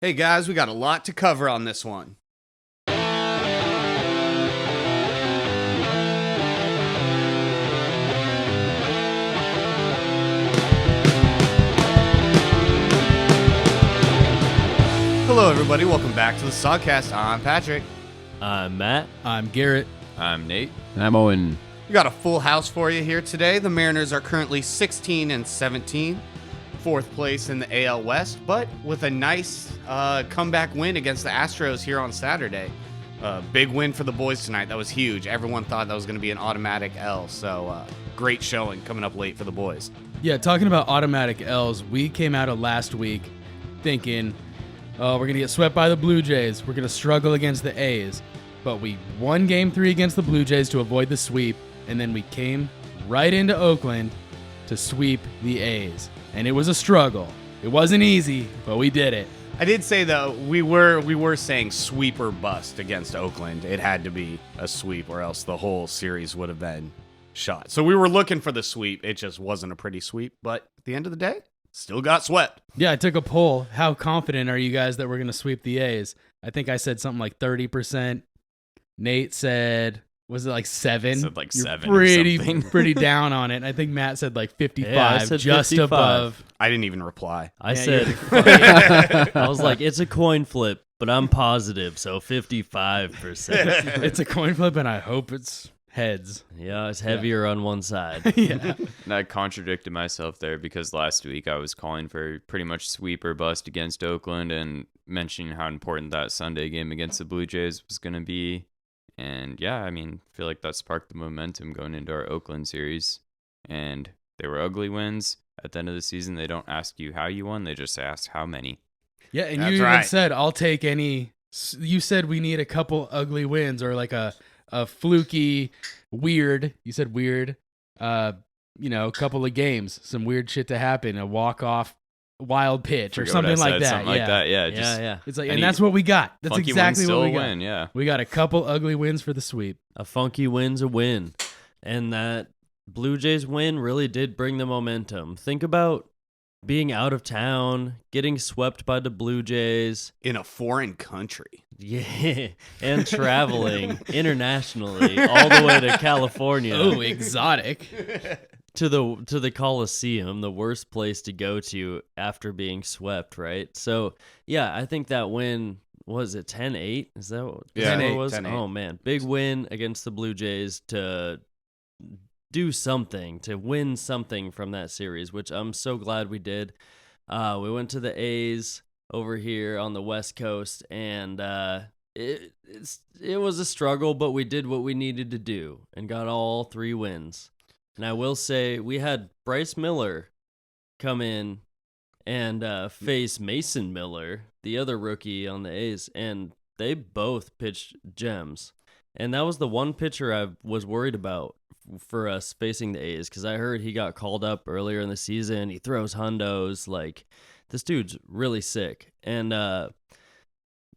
Hey guys, we got a lot to cover on this one. Hello everybody, welcome back to the Sogcast. I'm Patrick. I'm Matt. I'm Garrett. I'm Nate. And I'm Owen. We got a full house for you here today. The Mariners are currently 16-17, fourth place in the AL West, but with a nice comeback win against the Astros here on Saturday. Big win for the boys tonight. That was huge. Everyone thought that was going to be an automatic L, so great showing coming up late for the boys. Yeah, talking about automatic L's, we came out of last week thinking, oh, we're going to get swept by the Blue Jays. We're going to struggle against the A's. But we won Game 3 against the Blue Jays to avoid the sweep, and then we came right into Oakland to sweep the A's. And it was a struggle. It wasn't easy, but we did it. I did say, though, we were saying sweep or bust against Oakland. It had to be a sweep or else the whole series would have been shot. So we were looking for the sweep. It just wasn't a pretty sweep. But at the end of the day, still got swept. Yeah, I took a poll. How confident are you guys that we're going to sweep the A's? I think I said something like 30%. Nate said, was it like 7? Said like You're 7 or something. pretty down on it. And I think Matt said like 55, Yeah, I said just 55. above. I didn't even reply. I Yeah, said, I was like, it's a coin flip, but I'm positive, so 55%. It's a coin flip, and I hope it's heads. Yeah, it's heavier on one side. Yeah. And I contradicted myself there because last week I was calling for pretty much sweep or bust against Oakland and mentioning how important that Sunday game against the Blue Jays was going to be. And yeah, I mean, I feel like that sparked the momentum going into our Oakland series. And they were ugly wins. At the end of the season, they don't ask you how you won. They just ask how many. Yeah, and That's you even right. said, I'll take any. You said we need a couple ugly wins or like a fluky, weird. You said weird. A couple of games, some weird shit to happen, a walk-off wild pitch or Forgot something what I like said, that. Something like that, yeah. Just Yeah. It's like, Any and that's what we got. That's funky exactly wins what we still got. win, yeah. We got a couple ugly wins for the sweep. A funky win's a win. And that Blue Jays win really did bring the momentum. Think about being out of town, getting swept by the Blue Jays. In a foreign country. Yeah, and traveling internationally all the way to California. Oh, exotic. to the Coliseum, the worst place to go to after being swept, right? So, yeah, I think that win, was it 10-8? Is that what, Yeah, what it was? 10-8. Oh, man. Big win against the Blue Jays to do something, to win something from that series, which I'm so glad we did. We went to the A's over here on the West Coast, and it was a struggle, but we did what we needed to do and got all 3 wins. And I will say we had Bryce Miller come in and face Mason Miller, the other rookie on the A's, and they both pitched gems. And that was the one pitcher I was worried about for us facing the A's, because I heard he got called up earlier in the season. He throws hundos. Like, this dude's really sick. And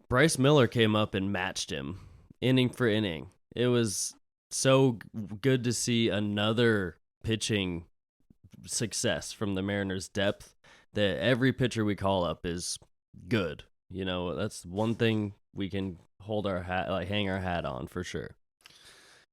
Bryce Miller came up and matched him inning for inning. It was so good to see another pitching success from the Mariners' depth, that every pitcher we call up is good. You know, that's one thing we can hold our hat, like hang our hat on for sure.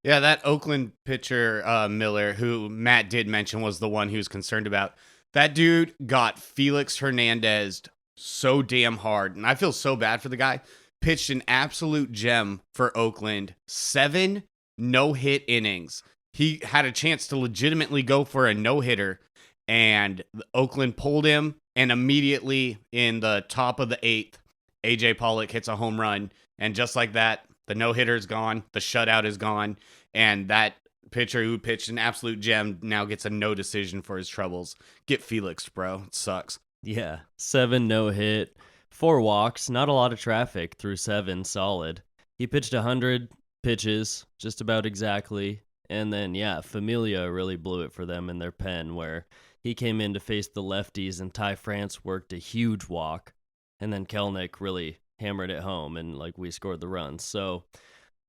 Yeah, that Oakland pitcher, Miller, who Matt did mention was the one he was concerned about. That dude got Felix Hernandez so damn hard, and I feel so bad for the guy. Pitched an absolute gem for Oakland. 7 no-hit innings. He had a chance to legitimately go for a no-hitter, and Oakland pulled him, and immediately in the top of the 8th, A.J. Pollock hits a home run, and just like that, the no-hitter is gone, the shutout is gone, and that pitcher who pitched an absolute gem now gets a no decision for his troubles. Get Felix, bro. It sucks. Yeah, 7 no-hit, 4 walks, not a lot of traffic through 7, solid. He pitched 100 pitches, just about exactly, and then, yeah, Familia really blew it for them in their pen, where he came in to face the lefties, and Ty France worked a huge walk, and then Kelnick really hammered it home, and, like, we scored the runs. So,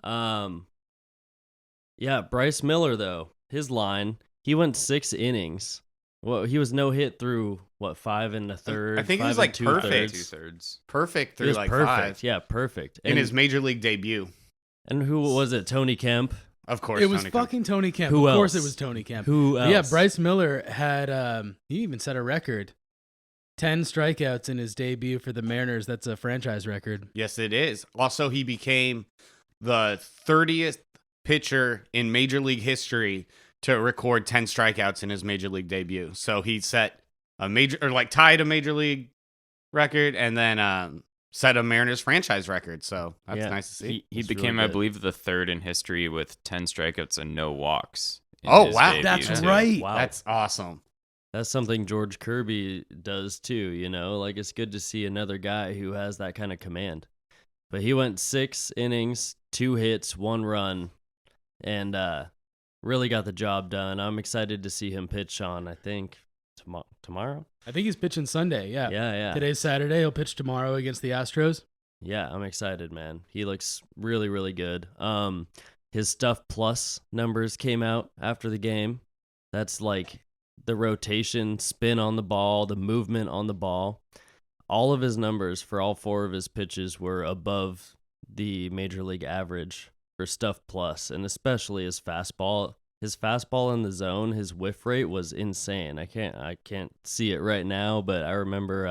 yeah, Bryce Miller, though, his line, he went 6 innings, Well, he was no hit through what 5 1/3. I think it was 5 like 2/3. perfect. 2/3. Perfect It through was like perfect. 5 Yeah, perfect. in his major league debut. And who was it? Tony Kemp. Of course, It was Tony Kemp. fucking Tony Kemp. Who Of course, else? it was Tony Kemp. Who But else? yeah, Bryce Miller had he even set a record, 10 strikeouts in his debut for the Mariners. That's a franchise record. Yes, it is. Also, he became the 30th pitcher in Major League history to record 10 strikeouts in his Major League debut. So he set tied a Major League record and then set a Mariners franchise record. So that's Yeah, nice to see. He It's became, really I good. believe, the third in history with 10 strikeouts and no walks. in Oh, his wow. debut, That's too. right. Wow. That's awesome. That's something George Kirby does too, you know? Like, it's good to see another guy who has that kind of command. But he went 6 innings, 2 hits, 1 run, and really got the job done. I'm excited to see him pitch on, I think, tomorrow? I think he's pitching Sunday. Yeah. Yeah. Today's Saturday. He'll pitch tomorrow against the Astros. Yeah, I'm excited, man. He looks really, really good. His Stuff Plus numbers came out after the game. That's like the rotation, spin on the ball, the movement on the ball. All of his numbers for all 4 of his pitches were above the major league average for Stuff Plus, and especially his fastball. His fastball in the zone, his whiff rate was insane. I can't see it right now, but I remember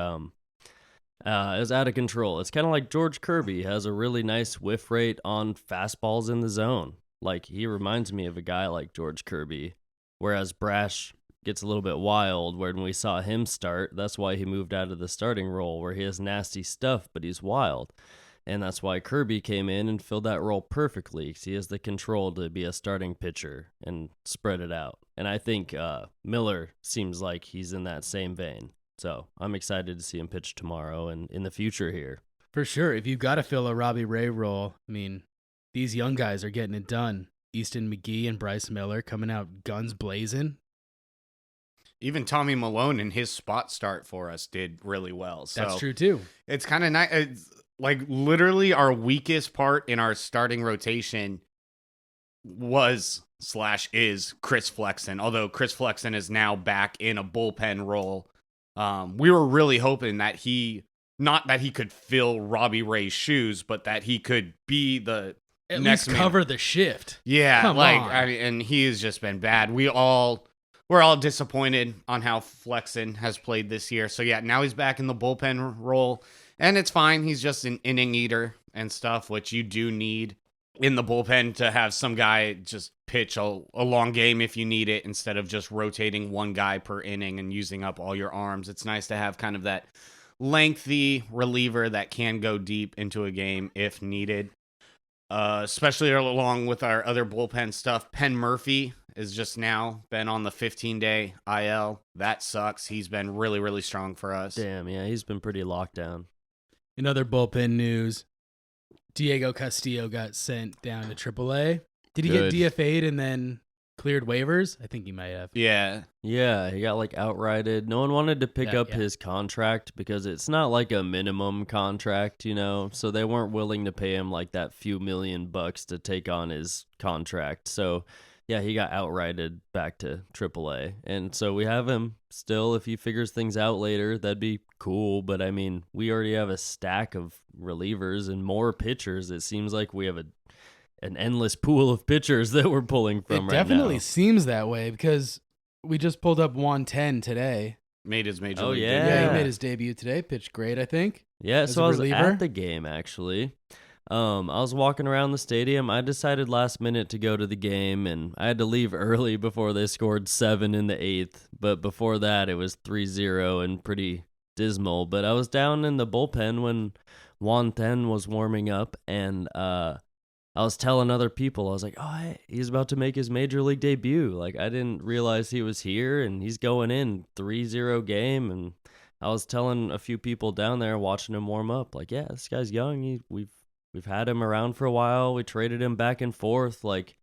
it was out of control. It's kind of like George Kirby has a really nice whiff rate on fastballs in the zone. Like, he reminds me of a guy like George Kirby, whereas Brash gets a little bit wild. When we saw him start, that's why he moved out of the starting role, where he has nasty stuff, but he's wild. And that's why Kirby came in and filled that role perfectly, because he has the control to be a starting pitcher and spread it out. And I think Miller seems like he's in that same vein. So I'm excited to see him pitch tomorrow and in the future here. For sure. If you've got to fill a Robbie Ray role, I mean, these young guys are getting it done. Easton McGee and Bryce Miller coming out guns blazing. Even Tommy Malone in his spot start for us did really well. So That's true, too. It's kind of nice. It's like literally our weakest part in our starting rotation is Chris Flexen. Although Chris Flexen is now back in a bullpen role. We were really hoping that not that he could fill Robbie Ray's shoes, but that he could be the At next least man. cover the shift. Yeah, Come like on. I mean, and he has just been bad. We're all disappointed on how Flexen has played this year. So yeah, now he's back in the bullpen role, and it's fine. He's just an inning eater and stuff, which you do need in the bullpen to have some guy just pitch a long game if you need it, instead of just rotating one guy per inning and using up all your arms. It's nice to have kind of that lengthy reliever that can go deep into a game if needed. Especially along with our other bullpen stuff. Penn Murphy is just now been on the 15-day IL. That sucks. He's been really, really strong for us. Damn, yeah, he's been pretty locked down. In other bullpen news, Diego Castillo got sent down to AAA. Did he Good. get DFA'd and then cleared waivers? I think he might have. Yeah. Yeah, he got like outrighted. No one wanted to pick up Yeah. his contract because it's not like a minimum contract, you know? So they weren't willing to pay him like that few $1,000,000 to take on his contract. So yeah, he got outrighted back to AAA. And so we have him still. If he figures things out later, that'd be cool. But I mean, we already have a stack of relievers and more pitchers. It seems like we have an endless pool of pitchers that we're pulling from It right definitely now. seems that way because we just pulled up 110 today. Made his major Oh, league yeah. debut. Yeah, he made his debut today. Pitched great, I think. Yeah, as so a I was reliever? at the game actually. I was walking around the stadium. I decided last minute to go to the game, and I had to leave early before they scored 7 in the 8th. But before that, it was 3-0 and pretty dismal. But I was down in the bullpen when Juan Ten was warming up, and I was telling other people, I was like, oh, hey, he's about to make his major league debut. Like, I didn't realize he was here, and he's going in 3-0 game, and I was telling a few people down there watching him warm up, like, yeah, this guy's young. We've had him around for a while. We traded him back and forth. Like,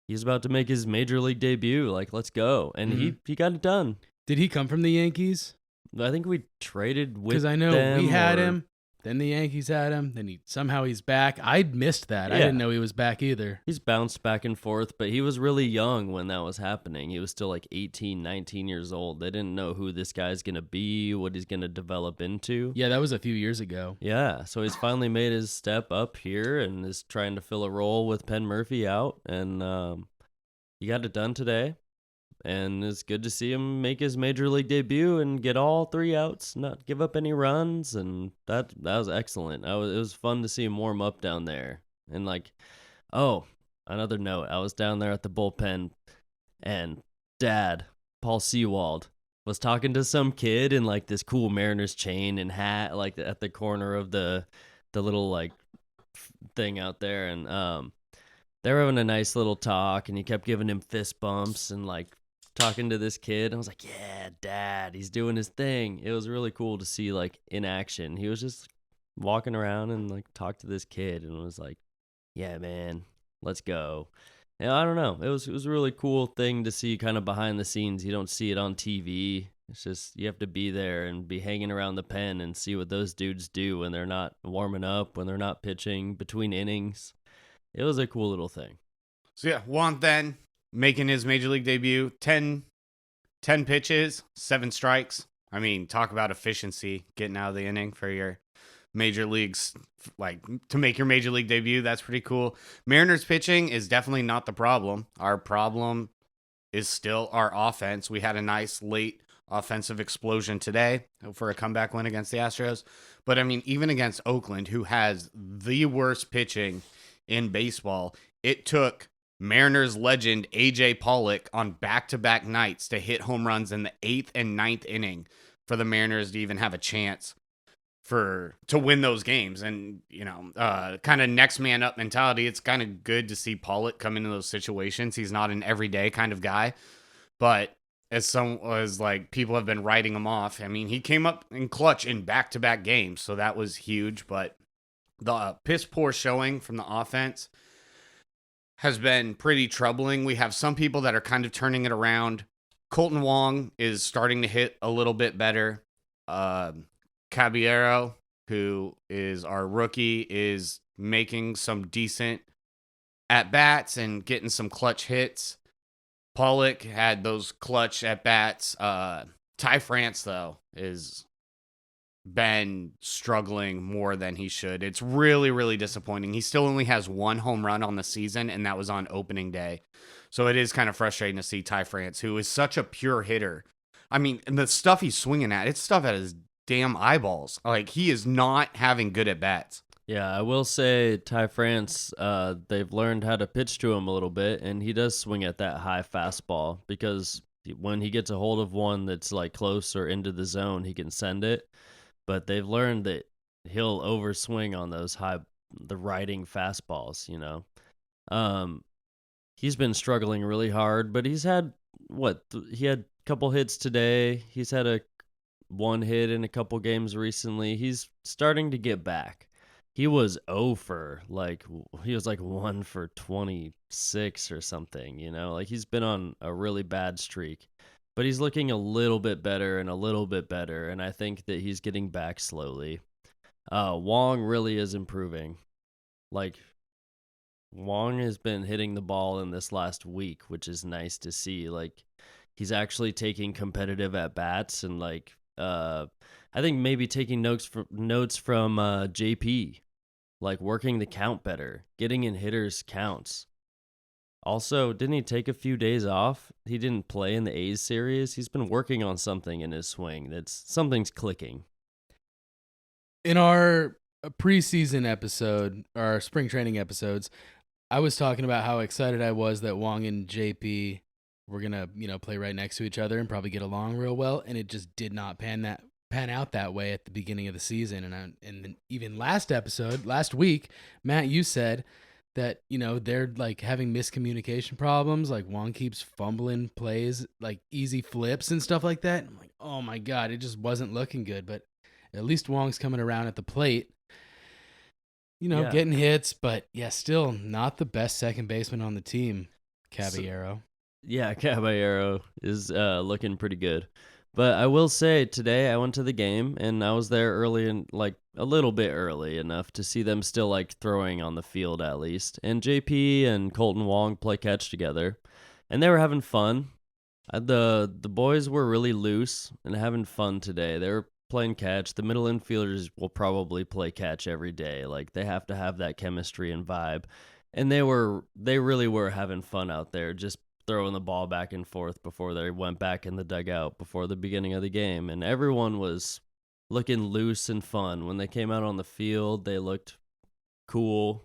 he's about to make his major league debut. Like, let's go. And he got it done. Did he come from the Yankees? I think we traded with Because I know them we had or- him Then the Yankees had him. Then somehow he's back. I missed that. I Yeah. didn't know he was back either. He's bounced back and forth, but he was really young when that was happening. He was still like 18, 19 years old. They didn't know who this guy's going to be, what he's going to develop into. Yeah, that was a few years ago. Yeah, so he's finally made his step up here and is trying to fill a role with Penn Murphy out, and he got it done today. And it's good to see him make his major league debut and get all 3 outs, not give up any runs, and that was excellent. It was fun to see him warm up down there. And like, oh, another note, I was down there at the bullpen, and Dad, Paul Sewald, was talking to some kid in like this cool Mariners chain and hat, like at the corner of the little like thing out there, and they were having a nice little talk, and he kept giving him fist bumps and like talking to this kid. I was like, yeah, Dad, he's doing his thing. It was really cool to see like in action. He was just walking around and like talked to this kid and was like, yeah, man, let's go. And I don't know. It was a really cool thing to see kind of behind the scenes. You don't see it on TV. It's just you have to be there and be hanging around the pen and see what those dudes do when they're not warming up, when they're not pitching between innings. It was a cool little thing. So yeah, Juan then making his major league debut, 10 pitches, 7 strikes. I mean, talk about efficiency, getting out of the inning for your major leagues, like to make your major league debut. That's pretty cool. Mariners pitching is definitely not the problem. Our problem is still our offense. We had a nice late offensive explosion today for a comeback win against the Astros. But I mean, even against Oakland, who has the worst pitching in baseball, it took Mariners legend AJ Pollock on back-to-back nights to hit home runs in the 8th and 9th inning for the Mariners to even have a chance to win those games. And, you know, kind of next man up mentality. It's kind of good to see Pollock come into those situations. He's not an everyday kind of guy, but as like people have been writing him off. I mean, he came up in clutch in back-to-back games, so that was huge. But the piss poor showing from the offense has been pretty troubling. We have some people that are kind of turning it around. Colton Wong is starting to hit a little bit better. Caballero, who is our rookie, is making some decent at-bats and getting some clutch hits. Pollock had those clutch at-bats. Ty France, though, is been struggling more than he should. It's really, really disappointing. He still only has 1 home run on the season, and that was on opening day. So it is kind of frustrating to see Ty France, who is such a pure hitter. I mean, and the stuff he's swinging at, it's stuff at his damn eyeballs. Like, he is not having good at-bats. Yeah, I will say Ty France, they've learned how to pitch to him a little bit, and he does swing at that high fastball because when he gets a hold of one that's like close or into the zone, he can send it. But they've learned that he'll overswing on those the riding fastballs, you know. He's been struggling really hard, but he's had, he had a couple hits today. He's had 1 hit in a couple games recently. He's starting to get back. He was 1 for 26 or something, you know. Like, he's been on a really bad streak. But he's looking a little bit better and a little bit better, and I think that he's getting back slowly. Wong really is improving. Like, Wong has been hitting the ball in this last week, which is nice to see. Like, he's actually taking competitive at-bats and, like, I think maybe taking notes from JP, like working the count better, getting in hitters' counts. Also, didn't he take a few days off? He didn't play in the A's series. He's been working on something in his swing. Something's clicking. In our preseason episode, our spring training episodes, I was talking about how excited I was that Wong and JP were gonna, play right next to each other and probably get along real well, and it just did not pan out that way at the beginning of the season. And then even last week, Matt, you said that, they're like having miscommunication problems. Like, Wong keeps fumbling plays, like easy flips and stuff like that. I'm like, oh my God, it just wasn't looking good. But at least Wong's coming around at the plate, getting hits. But yeah, still not the best second baseman on the team, Caballero. Yeah, Caballero is looking pretty good. But I will say today I went to the game and I was there early and like a little bit early enough to see them still like throwing on the field at least. And JP and Colton Wong play catch together, and they were having fun. The boys were really loose and having fun today. They were playing catch. The middle infielders will probably play catch every day. Like they have to have that chemistry and vibe. And they really were having fun out there, just throwing the ball back and forth before they went back in the dugout before the beginning of the game. And everyone was looking loose and fun. When they came out on the field, they looked cool.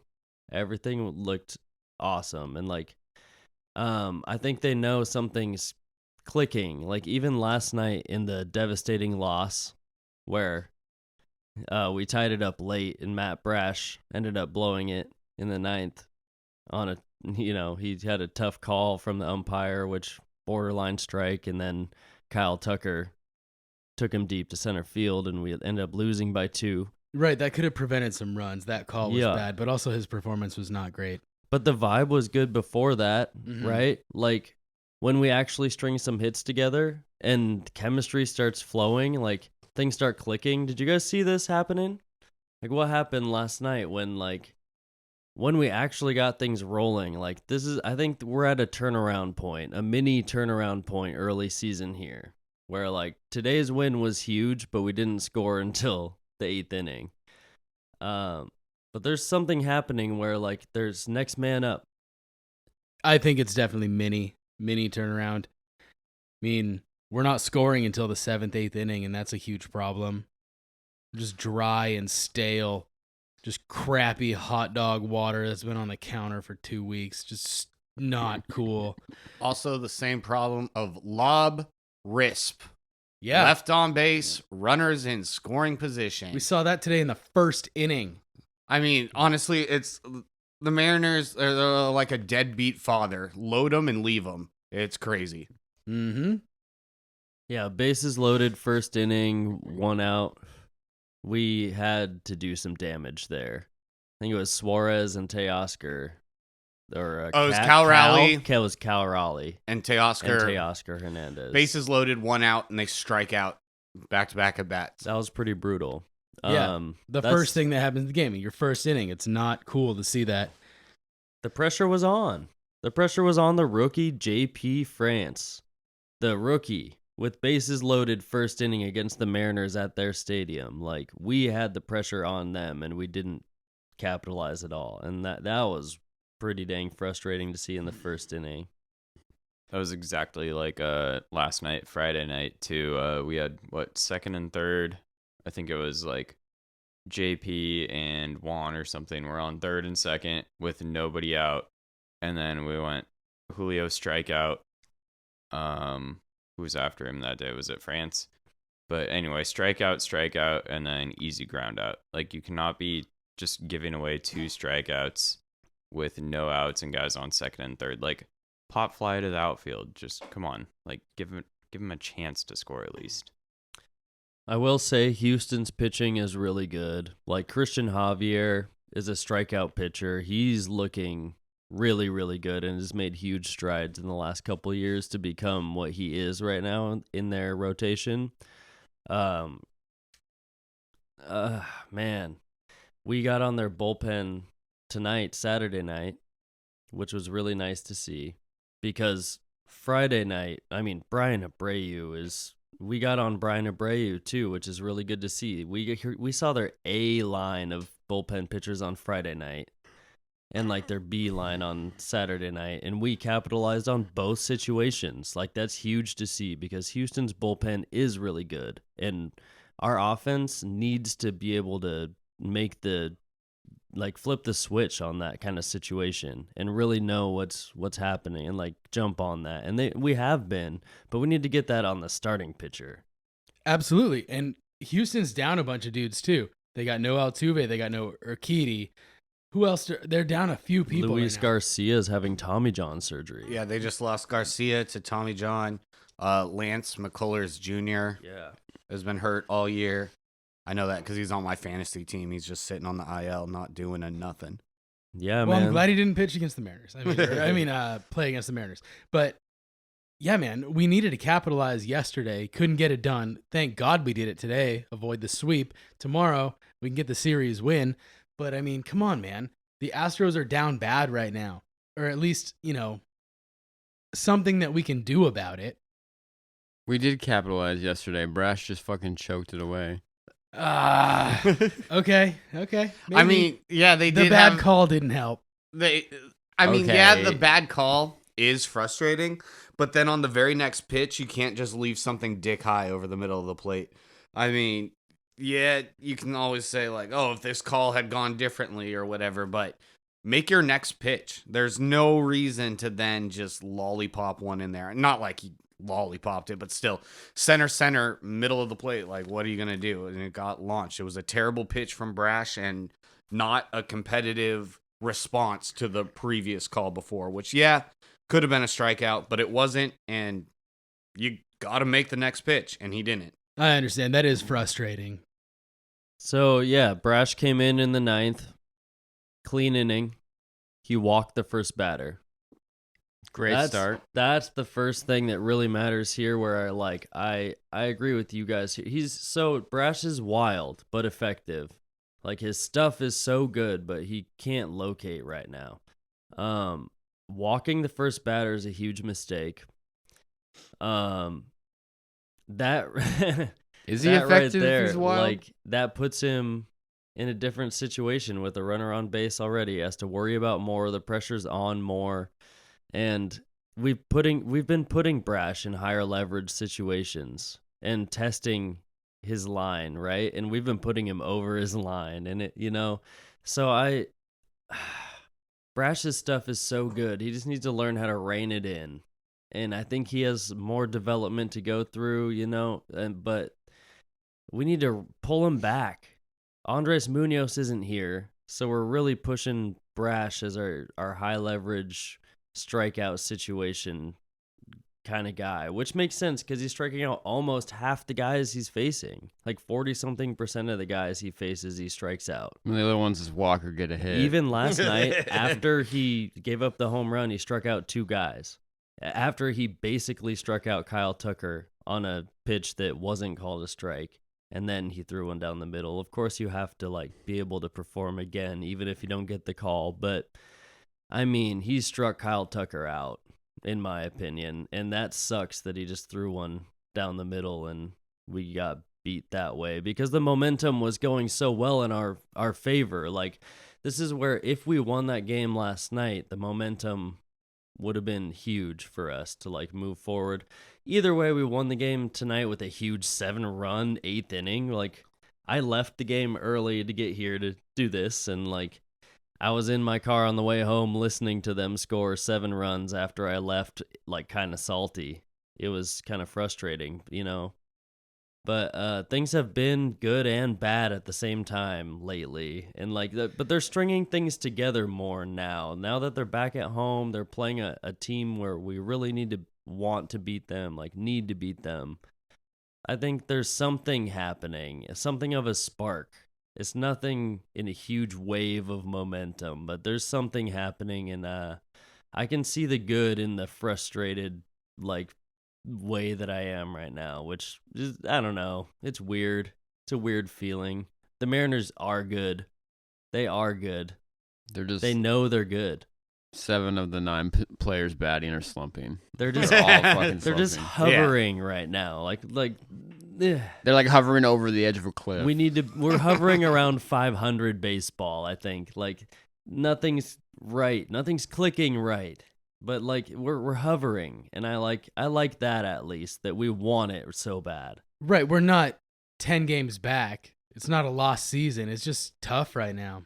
Everything looked awesome. And like, I think they know something's clicking. Like even last night in the devastating loss where we tied it up late and Matt Brash ended up blowing it in the ninth on he had a tough call from the umpire, which borderline strike, and then Kyle Tucker took him deep to center field, and we ended up losing by 2. Right, that could have prevented some runs. That call was bad, but also his performance was not great. But the vibe was good before that, right? Like when we actually string some hits together and chemistry starts flowing, like things start clicking. Did you guys see this happening? Like what happened last night when we actually got things rolling? Like I think we're at a turnaround point, a mini turnaround point early season here, where like today's win was huge, but we didn't score until the 8th inning. But there's something happening where like there's next man up. I think it's definitely mini turnaround. I mean, we're not scoring until the 7th, 8th inning, and that's a huge problem. Just dry and stale. Just crappy hot dog water that's been on the counter for 2 weeks. Just not cool. Also, the same problem of lob risp. Yeah. Left on base, runners in scoring position. We saw that today in the first inning. I mean, honestly, it's the Mariners. They're like a deadbeat father. Load them and leave them. It's crazy. Mm-hmm. Yeah, bases loaded, first inning, 1 out. We had to do some damage there. I think it was Suarez and Teoscar. It was Cal Raleigh. It was Cal Raleigh. And Teoscar Hernandez. Bases loaded, 1 out, and they strike out back-to-back at bats. That was pretty brutal. Yeah, the first thing that happens in the game, your first inning, it's not cool to see that. The pressure was on. The pressure was on the rookie JP France. The rookie with bases loaded first inning against the Mariners at their stadium. Like, we had the pressure on them, and we didn't capitalize at all. And that was pretty dang frustrating to see in the first inning. That was exactly like last night, Friday night, too. We had, second and third? I think it was like JP and Juan or something were on third and second with nobody out. And then we went Julio strikeout. Who was after him that day? Was it France? But anyway, strikeout, and then easy ground out. Like, you cannot be just giving away 2 strikeouts with no outs and guys on second and third. Like, pop fly to the outfield. Just come on. Like, give him a chance to score at least. I will say Houston's pitching is really good. Like, Christian Javier is a strikeout pitcher. He's looking really, really good and has made huge strides in the last couple of years to become what he is right now in their rotation. Man, we got on their bullpen tonight, Saturday night, which was really nice to see, because Friday night, Brian Abreu we got on Brian Abreu too, which is really good to see. We saw their A line of bullpen pitchers on Friday night and like their B line on Saturday night, and we capitalized on both situations. Like, that's huge to see because Houston's bullpen is really good, and our offense needs to be able to make flip the switch on that kind of situation and really know what's happening and like jump on that. And we have been, but we need to get that on the starting pitcher. Absolutely. And Houston's down a bunch of dudes too. They got no Altuve, they got no Urquidy. Who else? They're down a few people. Luis right Garcia is having Tommy John surgery. Yeah, they just lost Garcia to Tommy John. Lance McCullers Jr. Has been hurt all year. I know that because he's on my fantasy team. He's just sitting on the IL, not doing nothing. Yeah, well, man. I'm glad he didn't pitch against the Mariners. Play against the Mariners. But Yeah, man, we needed to capitalize yesterday. Couldn't get it done. Thank God we did it today. Avoid the sweep. Tomorrow, we can get the series win. But, I mean, come on, man. The Astros are down bad right now. Or at least, something that we can do about it. We did capitalize yesterday. Brash just fucking choked it away. Okay. I Maybe mean, yeah, they the did bad have, call didn't help. yeah, Okay. the bad call is frustrating, but then on the very next pitch, you can't just leave something dick high over the middle of the plate. I mean, yeah, you can always say like, oh, if this call had gone differently or whatever, but make your next pitch. There's no reason to then just lollipop one in there. Not like he lollipopped it, but still center, middle of the plate. Like, what are you going to do? And it got launched. It was a terrible pitch from Brash and not a competitive response to the previous call before, which, yeah, could have been a strikeout, but it wasn't. And you got to make the next pitch, and he didn't. I understand. That is frustrating. So, yeah, Brash came in the 9th. Clean inning. He walked the first batter. Great start. That's the first thing that really matters here, where I agree with you guys here. Brash is wild but effective. Like, his stuff is so good, but he can't locate right now. Walking the first batter is a huge mistake. That Is he that effective? right there, He's wild. like, that puts him in a different situation with a runner on base already. He has to worry about more. The pressure's on more. And we've been putting Brash in higher leverage situations and testing his line, right? And we've been putting him over his line, and so Brash's stuff is so good. He just needs to learn how to rein it in. And I think he has more development to go through, but we need to pull him back. Andres Munoz isn't here, so we're really pushing Brash as our high leverage strikeout situation kind of guy, which makes sense because he's striking out almost half the guys he's facing. Like 40-something% of the guys he faces, he strikes out. And the other ones is walk or get a hit. Even last night, after he gave up the home run, he struck out 2 guys. After he basically struck out Kyle Tucker on a pitch that wasn't called a strike, and then he threw one down the middle. Of course, you have to be able to perform again, even if you don't get the call. But I mean, he struck Kyle Tucker out, in my opinion, and that sucks that he just threw one down the middle and we got beat that way because the momentum was going so well in our favor. Like, this is where if we won that game last night, the momentum would have been huge for us to move forward. Either way, we won the game tonight with a huge 7-run 8th inning. Like, I left the game early to get here to do this, and I was in my car on the way home listening to them score 7 runs after I left, kind of salty. It was kind of frustrating, But things have been good and bad at the same time lately. And but they're stringing things together more now. Now that they're back at home, they're playing a team where we really need to want to beat them, need to beat them. I think there's something happening, something of a spark. It's nothing in a huge wave of momentum, but there's something happening, and I can see the good in the frustrated, way that I am right now, which is, I don't know. It's weird. It's a weird feeling. The Mariners are good. They are good. They know they're good. 7 of the 9 players batting are slumping. They're just all fucking they're just slumping. hovering right now. They're hovering over the edge of a cliff. We're hovering around 500 baseball, I think. Nothing's right. Nothing's clicking right. But we're hovering, and I like that, at least, that we want it so bad. Right, we're not 10 games back. It's not a lost season. It's just tough right now.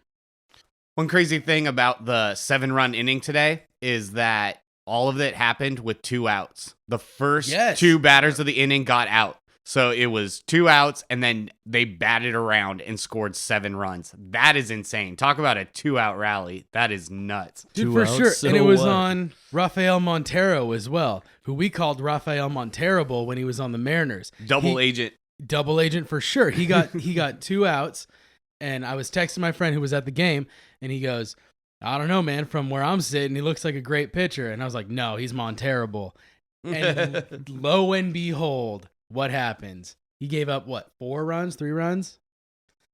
One crazy thing about the 7-run inning today is that all of it happened with 2 outs. The first 2 batters of the inning got out. So it was 2 outs, and then they batted around and scored 7 runs. That is insane. Talk about a 2-out rally. That is nuts. Dude, 2 for outs, sure. so And it was what? on Rafael Montero as well, who we called Rafael Monterable when he was on the Mariners. Double agent. Double agent for sure. He got 2 outs, and I was texting my friend who was at the game, and he goes, I don't know, man. From where I'm sitting, he looks like a great pitcher. And I was like, no, he's Monterable. And lo and behold, what happens? He gave up, 4 runs, 3 runs?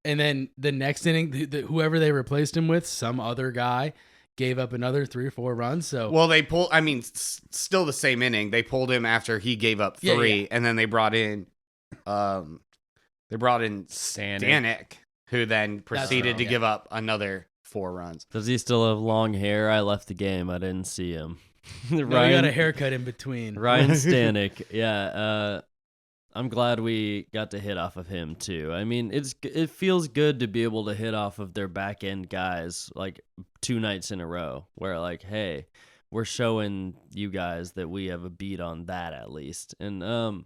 And then the next inning, whoever they replaced him with, some other guy, gave up another 3 or 4 runs. So Well, they pulled. I mean, still the same inning. They pulled him after he gave up 3, and then they brought in, Stanek, who then proceeded to give up another 4 runs. Does he still have long hair? I left the game. I didn't see him. no, he got a haircut in between. Ryan Stanek. Yeah. I'm glad we got to hit off of him too. I mean, it feels good to be able to hit off of their back end guys like 2 nights in a row where like, hey, we're showing you guys that we have a beat on that at least. And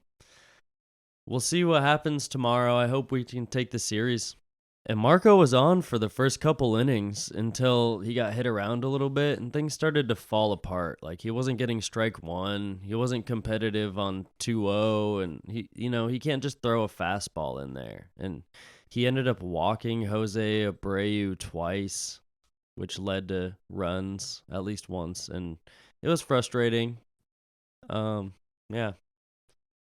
we'll see what happens tomorrow. I hope we can take the series. And Marco was on for the first couple innings until he got hit around a little bit and things started to fall apart. Like he wasn't getting strike 1, he wasn't competitive on 2-0, and he can't just throw a fastball in there. And he ended up walking Jose Abreu twice, which led to runs at least once, and it was frustrating. Yeah.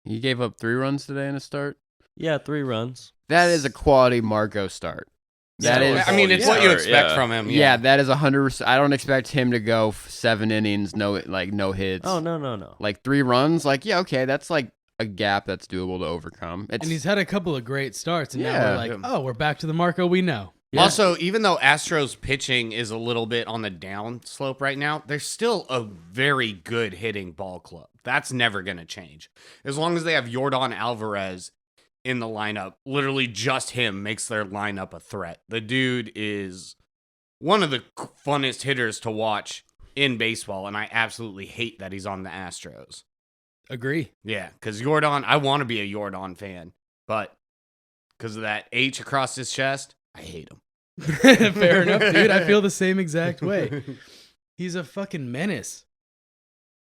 He gave up 3 runs today in a start. Yeah, 3 runs. That is a quality Marco start. That is. I mean, it's what you expect from him. Yeah, that is 100%. I don't expect him to go 7 innings, no hits. Oh, no. Like 3 runs, okay, that's like a gap that's doable to overcome. And he's had a couple of great starts, and now Yeah. we're like, we're back to the Marco we know. Yeah. Also, even though Astros pitching is a little bit on the down slope right now, they're still a very good hitting ball club. That's never going to change. As long as they have Yordan Alvarez in the lineup, literally just him makes their lineup a threat. The dude is one of the funnest hitters to watch in baseball, and I absolutely hate that he's on the Astros. Agree. Yeah, because Yordan, I want to be a Yordan fan, but because of that H across his chest, I hate him. Fair enough, dude. I feel the same exact way. He's a fucking menace.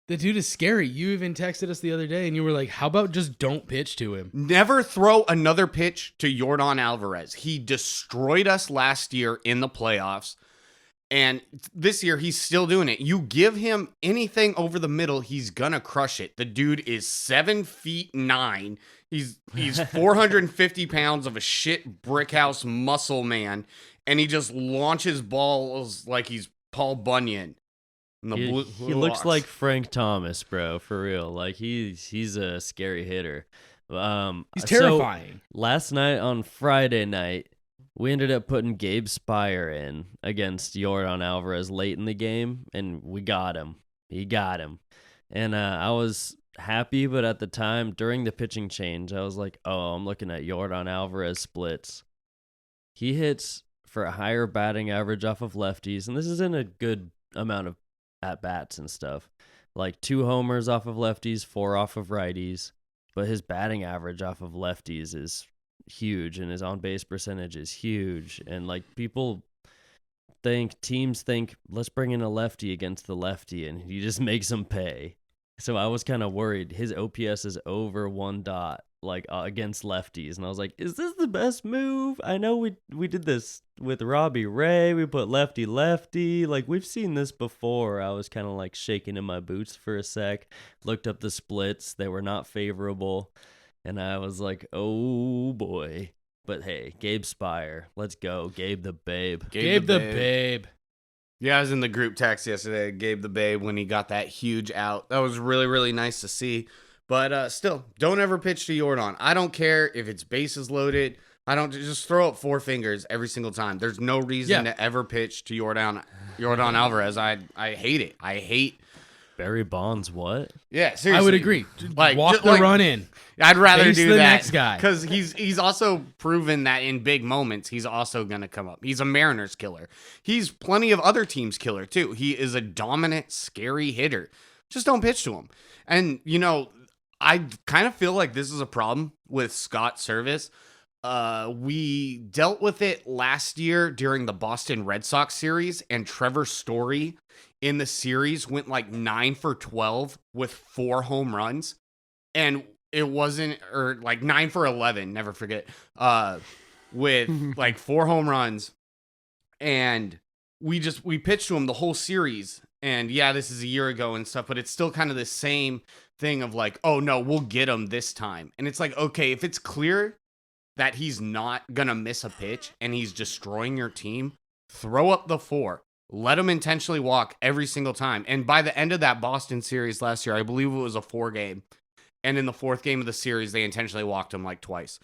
The dude is scary. You even texted us the other day and you were like, how about just don't pitch to him? Never throw another pitch to Yordan Alvarez. He destroyed us last year in the playoffs. And this year, he's still doing it. You give him anything over the middle, he's going to crush it. The dude is 7'9". He's 450 pounds of a shit brick house muscle man. And he just launches balls like he's Paul Bunyan. He looks like Frank Thomas, bro, for real. Like he's a scary hitter. He's terrifying. So last night on Friday night, we ended up putting Gabe Spire in against Yordan Alvarez late in the game, and we got him. He got him. And I was happy, but at the time, during the pitching change, I was like, oh, I'm looking at Yordan Alvarez splits. He hits for a higher batting average off of lefties, and this is in a good amount of at-bats and stuff. Like 2 homers off of lefties, 4 off of righties, but his batting average off of lefties is huge, and his on-base percentage is huge. And like teams think, let's bring in a lefty against the lefty, and he just makes them pay. So I was kind of worried. His OPS is over 1 dot, like against lefties, and I was like, is this the best move? I know we did this with Robbie Ray. We put lefty, like we've seen this before. I was kind of like shaking in my boots for a sec, looked up the splits. They were not favorable, and I was like, oh boy. But hey, Gabe Spire, let's go. Gabe the Babe. Gabe the Babe. Yeah, I was in the group text yesterday, Gabe the Babe, when he got that huge out. That was really, really nice to see. But still, don't ever pitch to Yordan. I don't care if it's bases loaded. I don't just throw up 4 fingers every single time. There's no reason to ever pitch to Yordan Alvarez. I hate it. I hate Barry Bonds. What? Yeah, seriously. I would agree. Like, walk the run in. I'd rather Face do the that next guy. because he's also proven that in big moments he's also gonna come up. He's a Mariners killer. He's plenty of other teams' killer too. He is a dominant, scary hitter. Just don't pitch to him. And I kind of feel like this is a problem with Scott Service. We dealt with it last year during the Boston Red Sox series, and Trevor Story in the series went like 9 for 12 with 4 home runs, and it wasn't, or like 9 for 11, never forget, with like 4 home runs, and we pitched to him the whole series, And yeah, this is a year ago and stuff, but it's still kind of the same thing of like, oh no, we'll get him this time. And it's like, okay, if it's clear that he's not gonna miss a pitch and he's destroying your team, throw up the 4. Let him intentionally walk every single time. And by the end of that Boston series last year, I believe it was a 4-game. And in the 4th game of the series, they intentionally walked him like twice.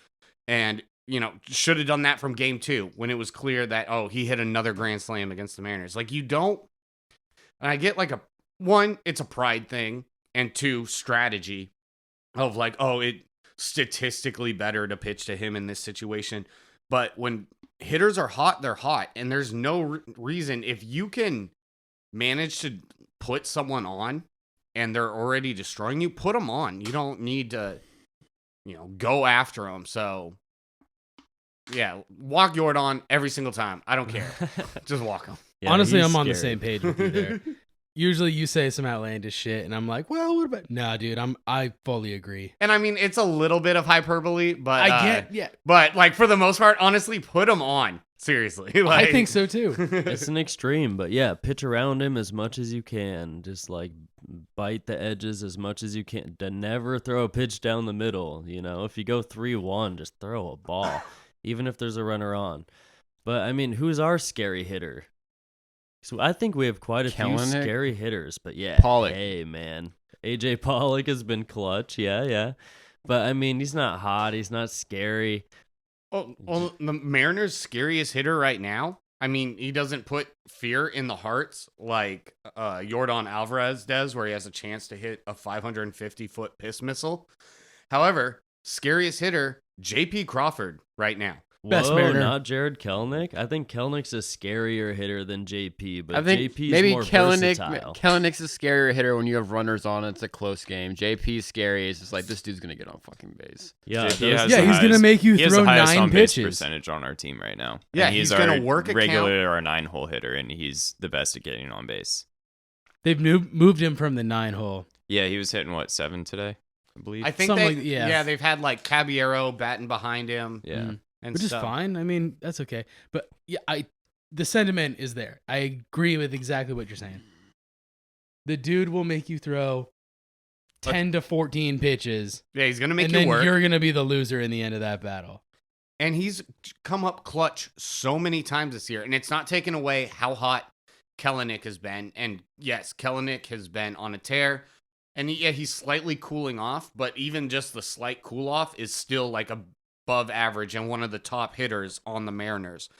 And, should have done that from game 2 when it was clear that, oh, he hit another grand slam against the Mariners. Like, you don't. And I get like one, it's a pride thing. And 2, strategy of like, oh, it's statistically better to pitch to him in this situation. But when hitters are hot, they're hot. And there's no reason, if you can manage to put someone on and they're already destroying you, put them on. You don't need to, go after them. So, yeah, walk Jordan every single time. I don't care. Just walk him. Yeah, Honestly, he's I'm on the scary. same page with you there. Usually you say some outlandish shit, and I'm like, well, what about... Nah, dude, I fully agree. And I mean, it's a little bit of hyperbole, but yeah. But like for the most part, honestly, put him on. Seriously, I think so too. It's an extreme, but yeah, pitch around him as much as you can. Just like bite the edges as much as you can. To never throw a pitch down the middle. If you go 3-1, just throw a ball, even if there's a runner on. But I mean, who's our scary hitter? So I think we have quite a few Kelenic? scary hitters, but yeah, Pollock. hey man, AJ Pollock has been clutch, yeah. But I mean, he's not hot, he's not scary. Well, the Mariners' scariest hitter right now. I mean, he doesn't put fear in the hearts like Yordan Alvarez does, where he has a chance to hit a 550-foot piss missile. However, scariest hitter, J.P. Crawford right now. Best Whoa, Mariner. not Jared Kelenic. I think Kelenic's a scarier hitter than JP, but I think JP's maybe more versatile. Kelenic's a scarier hitter when you have runners on. It's a close game. JP's scary. It's just like this dude's gonna get on fucking base. Yeah, JP those- has Yeah, the he's gonna highest- make you he has throw the highest 9 on-base pitches. percentage on our team right now. Yeah, And he's our gonna work a count. regular our 9-hole hitter, and he's the best at getting on base. They've moved him from the 9-hole. Yeah, he was hitting 7 today, I believe. I think Something like- yeah. they've had like Caballero batting behind him. yeah. Mhm. And Which is stuff. fine. I mean, that's okay. But yeah, the sentiment is there. I agree with exactly what you're saying. The dude will make you throw 10 to 14 pitches, Yeah, he's gonna make and you then work. you're gonna be the loser in the end of that battle. And he's come up clutch so many times this year. And it's not taking away how hot Kelenic has been. And yes, Kelenic has been on a tear. And he's slightly cooling off, but even just the slight cool off is still like above average and one of the top hitters on the Mariners.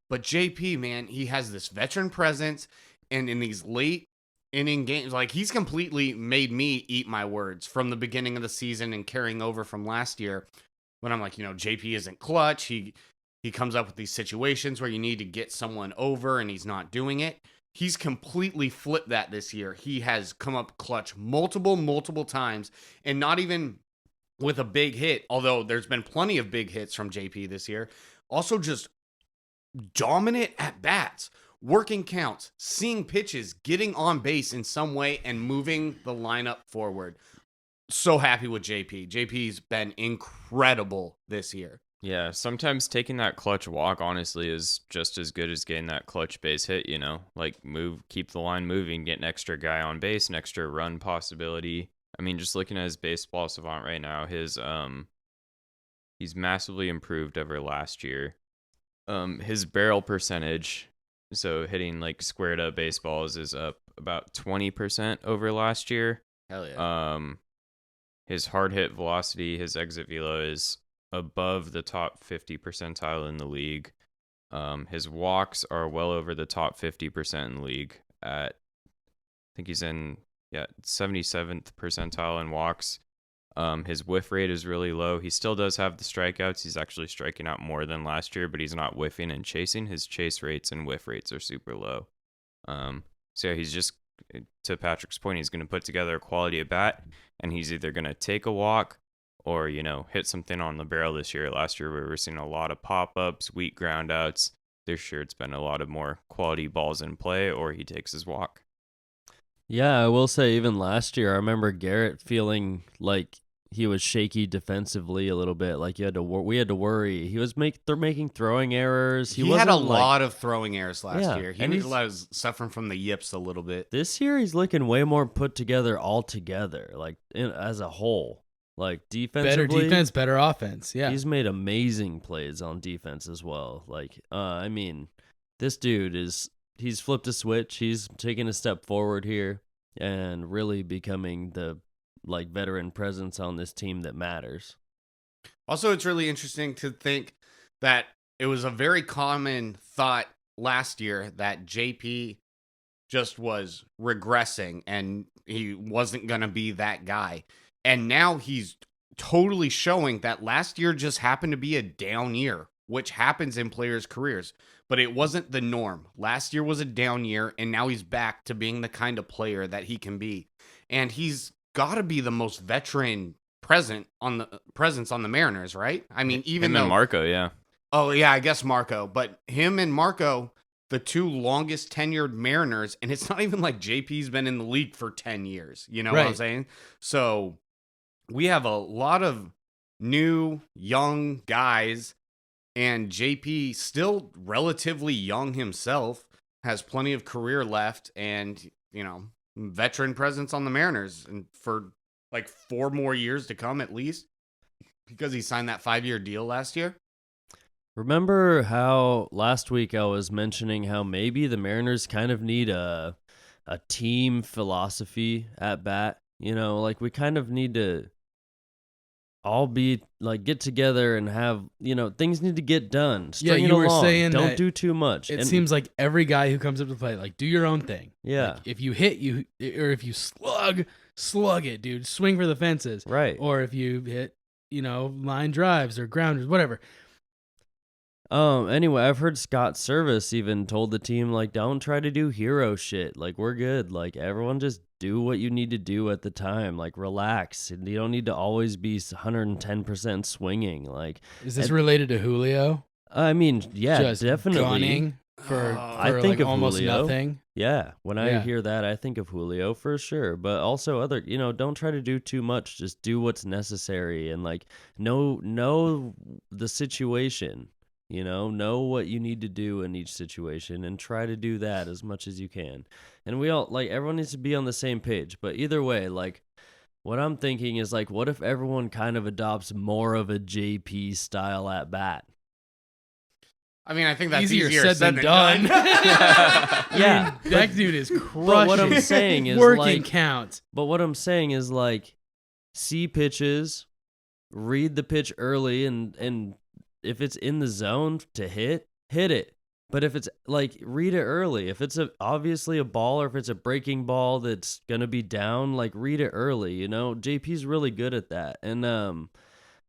But JP, man, he has this veteran presence. And in these late inning games, like he's completely made me eat my words from the beginning of the season and carrying over from last year. When I'm like, JP isn't clutch. He comes up with these situations where you need to get someone over and he's not doing it. He's completely flipped that this year. He has come up clutch multiple times, and not even with a big hit, although there's been plenty of big hits from JP this year. Also just dominant at bats, working counts, seeing pitches, getting on base in some way, and moving the lineup forward. So happy with JP. JP's been incredible this year. Yeah, sometimes taking that clutch walk, honestly, is just as good as getting that clutch base hit, Like, keep the line moving, get an extra guy on base, an extra run possibility. I mean, just looking at his baseball savant right now, he's massively improved over last year. His barrel percentage, so hitting, like, squared up baseballs, is up about 20% over last year. Hell yeah. His hard hit velocity, his exit velo is above the top 50 percentile in the league. His walks are well over the top 50% in the league. I think he's in 77th percentile in walks. His whiff rate is really low. He still does have the strikeouts. He's actually striking out more than last year, but he's not whiffing and chasing. His chase rates and whiff rates are super low. So yeah, he's just, to Patrick's point, he's going to put together a quality at bat, and he's either going to take a walk or, hit something on the barrel this year. Last year, we were seeing a lot of pop-ups, weak groundouts. This year, it's been a lot of more quality balls in play, or he takes his walk. Yeah, I will say even last year, I remember Garrett feeling like he was shaky defensively a little bit. Like we had to worry. He was making throwing errors. He had a wasn't, like, lot of throwing errors last Yeah, year. and He was suffering from the yips a little bit. This year he's looking way more put together altogether, like as a whole. Like defensively, Better defense, better offense. Yeah. he's made amazing plays on defense as well. Like, I mean, this dude he's flipped a switch. He's taken a step forward here and really becoming the like veteran presence on this team that matters. Also, it's really interesting to think that it was a very common thought last year that JP just was regressing and he wasn't going to be that guy. And now he's totally showing that last year just happened to be a down year, which happens in players' careers, but it wasn't the norm. Last year was a down year, and now he's back to being the kind of player that he can be. And he's got to be the most veteran presence on the Mariners, right? I mean, even Him though and Marco, yeah. Oh, yeah, I guess Marco. But him and Marco, the two longest tenured Mariners, and it's not even like JP's been in the league for 10 years. You know what I'm Right. saying? So we have a lot of new, young guys, and JP, still relatively young himself, has plenty of career left and, veteran presence on the Mariners and for like 4 more years to come at least because he signed that 5-year deal last year. Remember how last week I was mentioning how maybe the Mariners kind of need a team philosophy at bat? Like we kind of need to all be like get together and have, things need to get done. String it you were along. saying Don't that do too much. It And- seems like every guy who comes up to the plate, like, do your own thing. Yeah. Like, if you hit, or if you slug it, dude. Swing for the fences. Right. Or if you hit, line drives or grounders, whatever. Anyway, I've heard Scott Service even told the team, like, don't try to do hero shit. Like, we're good. Like, everyone just do what you need to do at the time. Like, relax. And you don't need to always be 110% swinging. Like, Is this related to Julio? I mean, yeah, Just definitely. gunning for I think of almost Julio. nothing. Yeah, when I Yeah. hear that, I think of Julio for sure. But also other, don't try to do too much. Just do what's necessary and like know the situation. Know what you need to do in each situation and try to do that as much as you can. And we all everyone needs to be on the same page. But either way, like what I'm thinking is like, what if everyone kind of adopts more of a JP style at bat? I mean, I think that's Easier easier said than done. Yeah, That dude is crushing. but what I'm saying is working like, counts. But what I'm saying is like, see pitches, read the pitch early, and if it's in the zone to hit it. But if it's like, read it early. If it's obviously a ball or if it's a breaking ball that's gonna be down, like read it early. JP's really good at that, and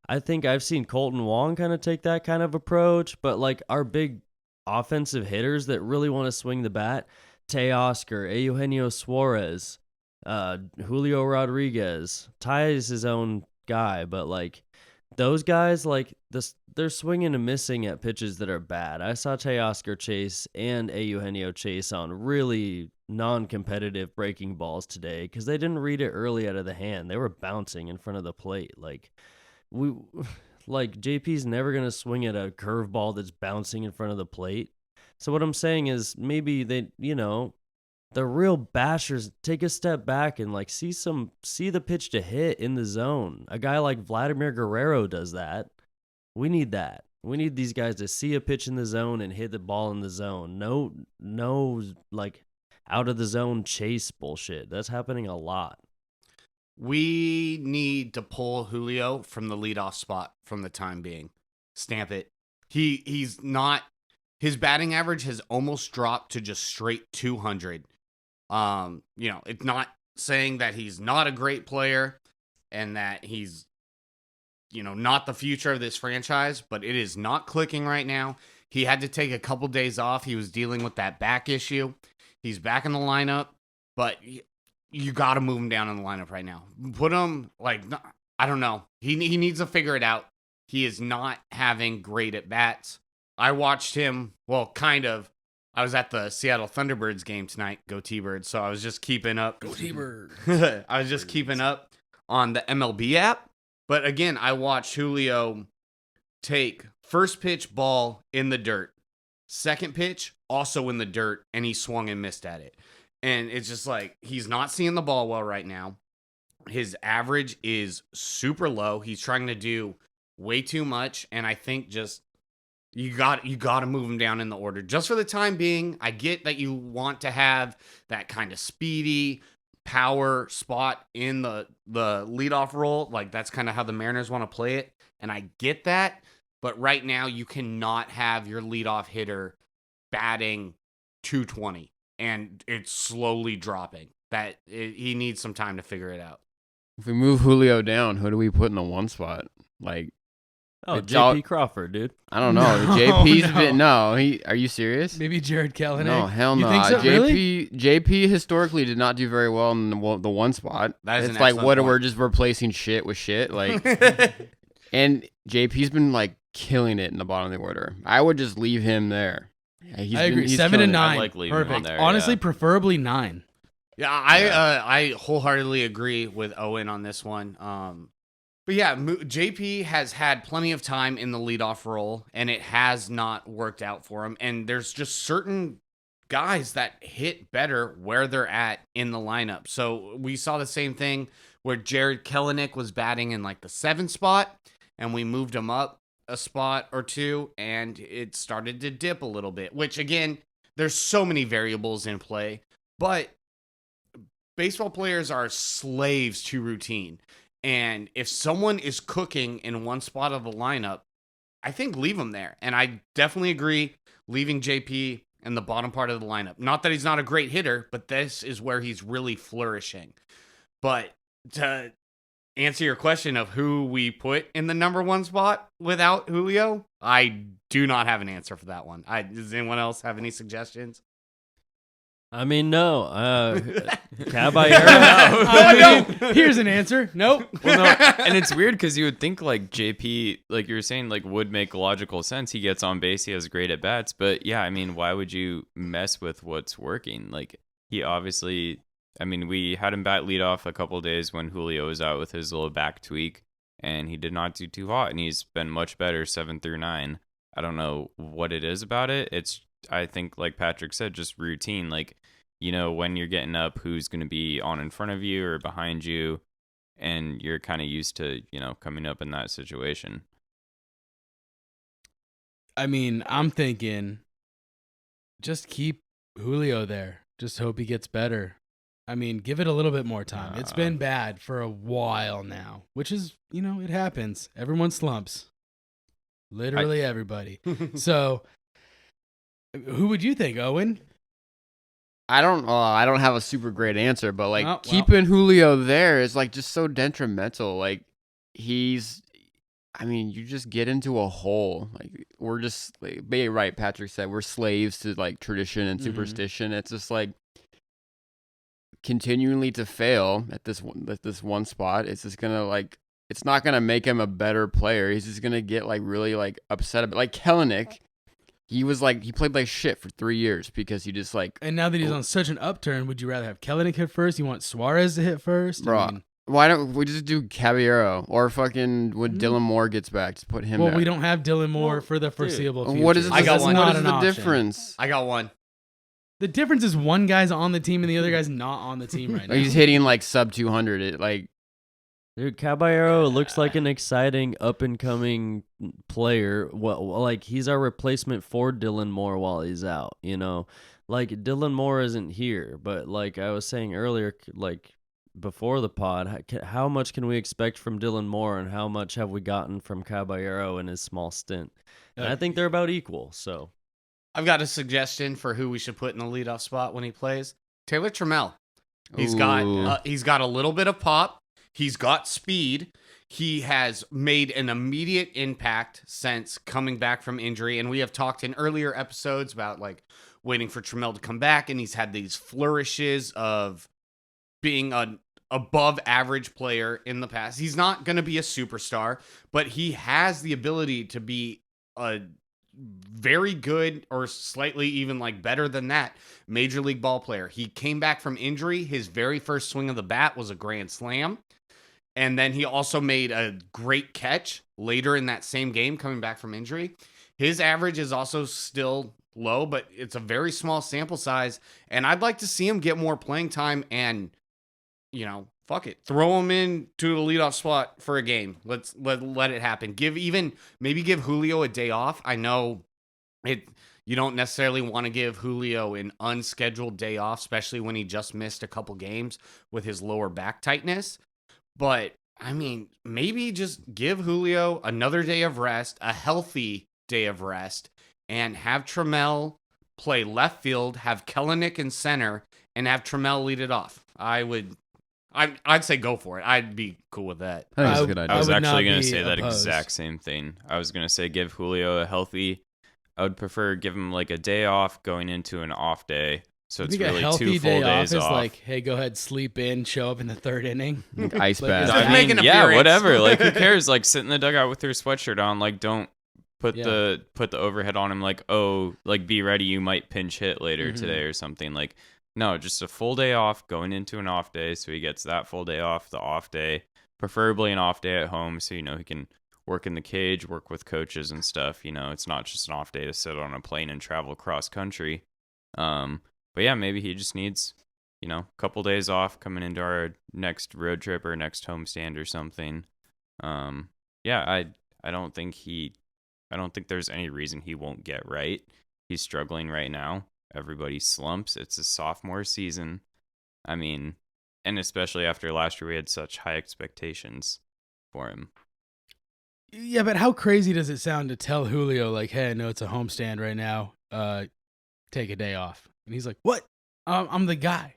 I think I've seen Colton Wong kind of take that kind of approach. But like our big offensive hitters that really want to swing the bat, Teoscar, Eugenio Suarez, Julio Rodriguez. Ty is his own guy, but like those guys, like this, they're swinging and missing at pitches that are bad. I saw Teoscar chase and Eugenio chase on really non-competitive breaking balls today because they didn't read it early out of the hand. They were bouncing in front of the plate. Like JP's never gonna swing at a curveball that's bouncing in front of the plate. So what I'm saying is maybe they, the real bashers take a step back and like see the pitch to hit in the zone. A guy like Vladimir Guerrero does that. We need that. We need these guys to see a pitch in the zone and hit the ball in the zone. No like out of the zone chase bullshit. That's happening a lot. We need to pull Julio from the leadoff spot from the time being. Stamp it. He's not. His batting average has almost dropped to just straight 200. It's not saying that he's not a great player and that he's, not the future of this franchise, but it is not clicking right now. He had to take a couple days off. He was dealing with that back issue. He's back in the lineup, but you got to move him down in the lineup right now. Put him, I don't know. He needs to figure it out. He is not having great at-bats. I watched him, kind of. I was at the Seattle Thunderbirds game tonight. Go T-Birds. So I was just keeping up. Go T-Bird. I was just keeping up on the MLB app. But again, I watched Julio take first pitch ball in the dirt, second pitch also in the dirt, and he swung and missed at it. And it's just like he's not seeing the ball well right now. His average is super low. He's trying to do way too much, and I think just you got to move him down in the order just for the time being. I get that you want to have that kind of speedy power spot in the leadoff role, like that's kind of how the Mariners want to play it, and I get that. But right now, you cannot have your leadoff hitter batting 220 and it's slowly dropping. He needs some time to figure it out. If we move Julio down, who do we put in the 1 spot? Like, J.P. Crawford, dude. I don't know. JP's been no. Are you serious? Maybe Jared Kelenic. No, hell no. You think so? Really? JP historically did not do very well in the 1 spot. That is it's an like excellent what point. we're just replacing shit with shit. Like, and JP's been like killing it in the bottom of the order. I would just leave him there. I agree. 7 and 9. I like leaving him Perfect. there, Honestly, yeah. preferably 9. Yeah, I wholeheartedly agree with Owen on this one. But yeah, JP has had plenty of time in the leadoff role, and it has not worked out for him. And there's just certain guys that hit better where they're at in the lineup. So we saw the same thing where Jared Kelenic was batting in like the 7th spot, and we moved him up a spot or two, and it started to dip a little bit, which again, there's so many variables in play, but baseball players are slaves to routine. And if someone is cooking in one spot of the lineup, I think leave him there. And I definitely agree leaving JP in the bottom part of the lineup. Not that he's not a great hitter, but this is where he's really flourishing. But to answer your question of who we put in the number 1 spot without Julio, I do not have an answer for that one. Does anyone else have any suggestions? I mean, no. Caballero. I mean, here's an answer. Nope. Well, no, and it's weird because you would think like JP, like you were saying, like would make logical sense. He gets on base, he has great at bats, but yeah, I mean, why would you mess with what's working? Like he obviously, I mean, we had him bat leadoff a couple of days when Julio was out with his little back tweak, and he did not do too hot, and he's been much better 7 through 9. I don't know what it is about it. It's, I think, like Patrick said, just routine. Like, you know, when you're getting up, who's going to be on in front of you or behind you, and you're kind of used to, you know, coming up in that situation. I mean, I'm thinking just keep Julio there. Just hope he gets better. I mean, give it a little bit more time. It's been bad for a while now, which is, you know, it happens. Everyone slumps. Literally everybody. So, who would you think, Owen? I don't have a super great answer, but like Oh, well. keeping Julio there is like just so detrimental. Like I mean, you just get into a hole. Like we're just like, right, Patrick said, we're slaves to like tradition and superstition. It's just like continually to fail at this 1 spot. It's just gonna like, it's not gonna make him a better player. He's just gonna get like really like upset about, like Kelenic. He played like shit for 3 years because he just like. And now that he's on such an upturn, would you rather have Kelenic hit first? You want Suarez to hit first? Bro, I mean, why don't we just do Caballero or fucking when Dylan Moore gets back, just put him well, there. we don't have Dylan Moore for the foreseeable future. What is I got this- one. What Not is an the option. difference? I got one. The difference is one guy's on the team and the other guy's not on the team right now. He's hitting like sub 200. It like Dude, Caballero looks like an exciting up-and-coming player. Well, like, he's our replacement for Dylan Moore while he's out, you know? Like, Dylan Moore isn't here, but like I was saying earlier, like, before the pod, how much can we expect from Dylan Moore, and how much have we gotten from Caballero in his small stint? And I think they're about equal, so. I've got a suggestion for who we should put in the leadoff spot when he plays. Taylor Trammell. He's got a little bit of pop. He's got speed. He has made an immediate impact since coming back from injury. And we have talked in earlier episodes about like waiting for Trammell to come back. And he's had these flourishes of being an above average player in the past. He's not going to be a superstar, but he has the ability to be a very good or slightly even like better than that major league ball player. He came back from injury. His very first swing of the bat was a grand slam. And then he also made a great catch later in that same game coming back from injury. His average is also still low, but it's a very small sample size. And I'd like to see him get more playing time and, fuck it. Throw him in to the leadoff spot for a game. Let it happen. Maybe give Julio a day off. I know you don't necessarily want to give Julio an unscheduled day off, especially when he just missed a couple games with his lower back tightness. But, I mean, maybe just give Julio another day of rest, a healthy day of rest, and have Trammell play left field, have Kellenic in center, and have Trammell lead it off. I'd say go for it. I'd be cool with that. I think it's a good idea. I was would not actually going to be say that opposed. exact same thing. I was going to say give Julio a healthy. I would prefer give him like a day off going into an off day. So it's I think really a healthy 2 full day off days is off. like, hey, go ahead, sleep in, show up in the third inning. Ice Like, bath. is Just that- make an yeah, appearance. whatever. Like, who cares? Like, sit in the dugout with your sweatshirt on. Like, don't put Yeah. the overhead on him. Like, oh, like be ready. You might pinch hit later Mhm. today or something. Like, no, just a full day off going into an off day. So he gets that full day off, the off day, preferably an off day at home. So, he can work in the cage, work with coaches and stuff. It's not just an off day to sit on a plane and travel cross country. But yeah, maybe he just needs, a couple days off coming into our next road trip or next homestand or something. Yeah, I don't think there's any reason he won't get right. He's struggling right now. Everybody slumps. It's a sophomore season. I mean, and especially after last year, we had such high expectations for him. Yeah, but how crazy does it sound to tell Julio, like, hey, I know it's a homestand right now. Take a day off. And he's like, what? I'm the guy.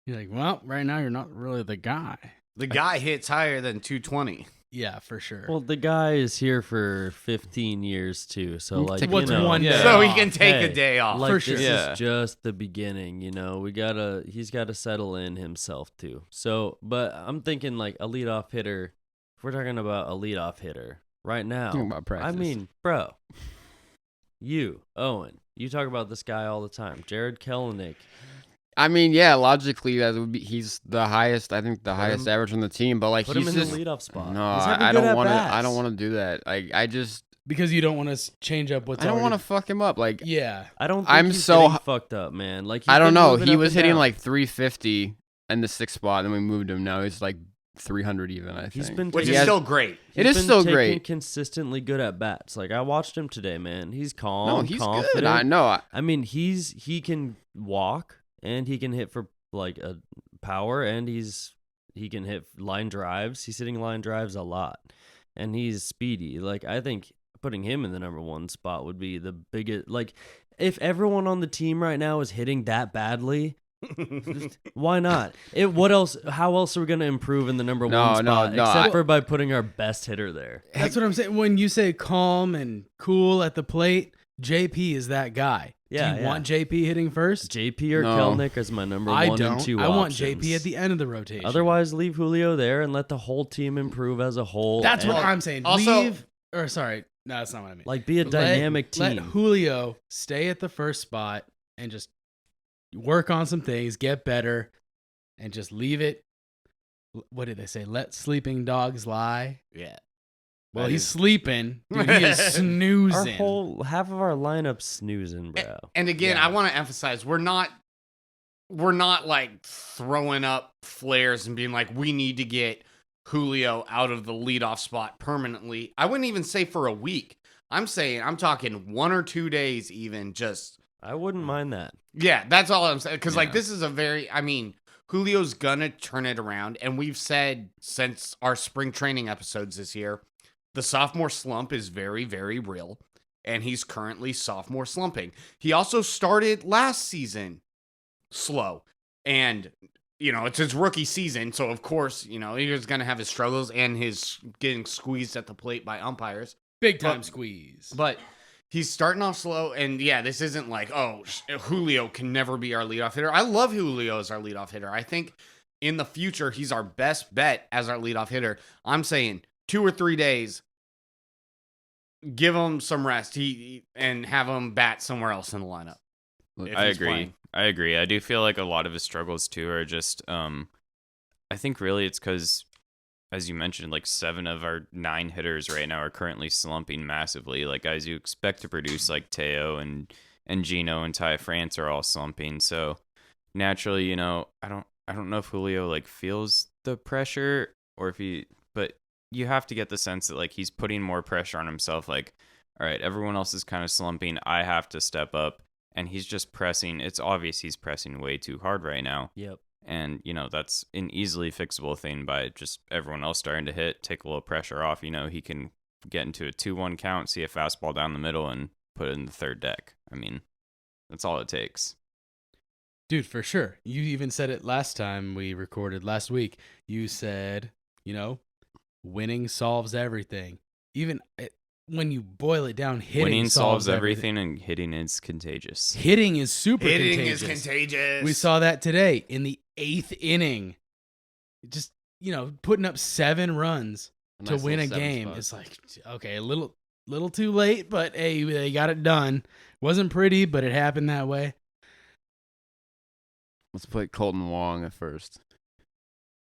You're like, well, right now you're not really the guy. The guy hits higher than 220. Yeah, for sure. Well, the guy is here for 15 years too, so like What's one Yeah. day So he off? can take Hey, a day off. like For sure. this Yeah. is just the beginning, he's gotta settle in himself too. So, but I'm thinking like a leadoff hitter. If we're talking about a leadoff hitter right now, Talking about I practice. mean, bro, Owen, you talk about this guy all the time, Jared Kellenic. I mean, yeah, logically that would be he's the highest. I think the highest him- average on the team. But like Put he's him in just the leadoff spot. no. He's having I good don't want to. at-bats. I don't want to do that. Like I just Because you don't want to change up what's I don't want to already- fuck him up. Like Yeah. I don't. Think I'm he's so getting h- fucked up, man. Like I he's don't been know. moving He up was and hitting down. like 350 in the 6th spot, and then we moved him. Now he's like 300 even. I think. He's been Which taking- is still great. It He's is been still taking great. Consistently good at bats. Like I watched him today, man. He's calm. No, he's confident. good. I know. I mean, he can walk and he can hit for like a power, and he can hit line drives. He's hitting line drives a lot, and he's speedy. Like I think putting him in the number 1 spot would be the biggest. Like if everyone on the team right now is hitting that badly. Why not? What else? How else are we gonna improve in the number 1 No, spot no, except I- for by putting our best hitter there? That's what I'm saying. When you say calm and cool at the plate, JP is that guy. Yeah, Do you yeah. want JP hitting first? JP or No. Kellenic is my number I 1 don't. and 2 I want options. JP at the end of the rotation. Otherwise, leave Julio there and let the whole team improve as a whole. That's what and, I'm saying. Also- Leave. Or sorry, no, that's not what I mean. like be a dynamic Let team. Julio stay at the first spot and just work on some things, get better, and just leave it. What did they say? Let sleeping dogs lie. Yeah. Well, That he's is- sleeping. Dude, he is Our snoozing. whole half of our lineup snoozing, bro. And again, Yeah. I want to emphasize we're not like throwing up flares and being like we need to get Julio out of the leadoff spot permanently. I wouldn't even say for a week. I'm talking 1 or 2 days even just I wouldn't mind that. yeah, that's all I'm saying cuz like Yeah. this is Julio's gonna turn it around, and we've said since our spring training episodes this year, the sophomore slump is very, very real, and he's currently sophomore slumping. He also started last season slow, and it's his rookie season, so of course, he's gonna have his struggles and his getting squeezed at the plate by umpires. Big time But- squeeze. But he's starting off slow, and yeah, this isn't like, Julio can never be our leadoff hitter. I love Julio as our leadoff hitter. I think in the future, he's our best bet as our leadoff hitter. I'm saying 2 or 3 days, give him some rest and have him bat somewhere else in the lineup. if I he's agree. playing. I agree. I do feel like a lot of his struggles too are just I think really it's because as you mentioned, like 7 of our 9 hitters right now are currently slumping massively. Like guys you expect to produce, like Teo and Gino and Ty France are all slumping. So naturally, I don't know if Julio like feels the pressure or but you have to get the sense that like he's putting more pressure on himself. Like, all right, everyone else is kind of slumping. I have to step up, and he's just pressing. It's obvious he's pressing way too hard right now. Yep. And, that's an easily fixable thing by just everyone else starting to hit, take a little pressure off. He can get into a 2-1 count, see a fastball down the middle, and put it in the third deck. I mean, that's all it takes. Dude, for sure. You even said it last time we recorded last week. You said, winning solves everything. Even when you boil it down, hitting Winning solves everything. and hitting is contagious. Hitting is super Hitting contagious. is contagious. We saw that today in the 8th inning. Just, putting up 7 runs to Nice win a little 7 game. spot. It's like, okay, a little too late, but hey, they got it done. Wasn't pretty, but it happened that way. Let's put Colton Wong at first.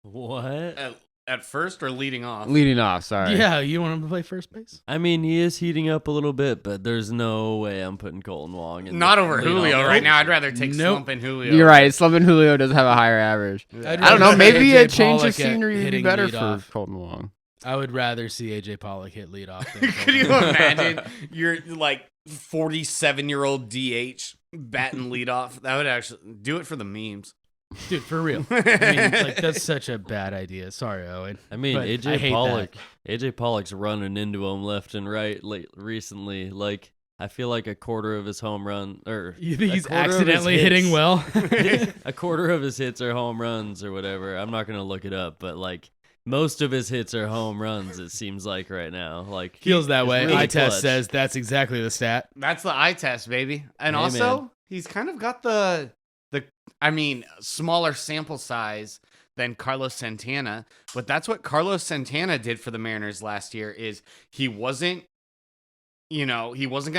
What? At first or leading off? Leading off, sorry. Yeah, you want him to play first base? I mean, he is heating up a little bit, but there's no way I'm putting Colton Wong in. Not the over leadoff Julio right position. now. I'd rather take Nope. slumping Julio. You're right. Slumping Julio does have a higher average. I'd I don't know. rather Maybe AJ a change Pollock of at scenery would be hitting better leadoff. for Colton Wong. I would rather see AJ Pollock hit leadoff. Than Could you Colton Wong. imagine your like 47-year-old DH batting leadoff? That would actually do it for the memes. Dude, for real. I mean, like that's such a bad idea. Sorry, Owen. I mean, But I AJ hate Pollock. AJ Pollock's running into him left and right recently. Like I feel like a quarter of his home run, or You think a he's quarter of his accidentally hitting hits- well? a quarter of his hits are home runs or whatever. I'm not gonna look it up, but like most of his hits are home runs. It seems like right now, like Feels that he's way. really Eye test clutch. says that's exactly the stat. That's the eye test, baby. And Hey, also, man. he's kind of got smaller sample size than Carlos Santana, but that's what Carlos Santana did for the Mariners last year is he wasn't going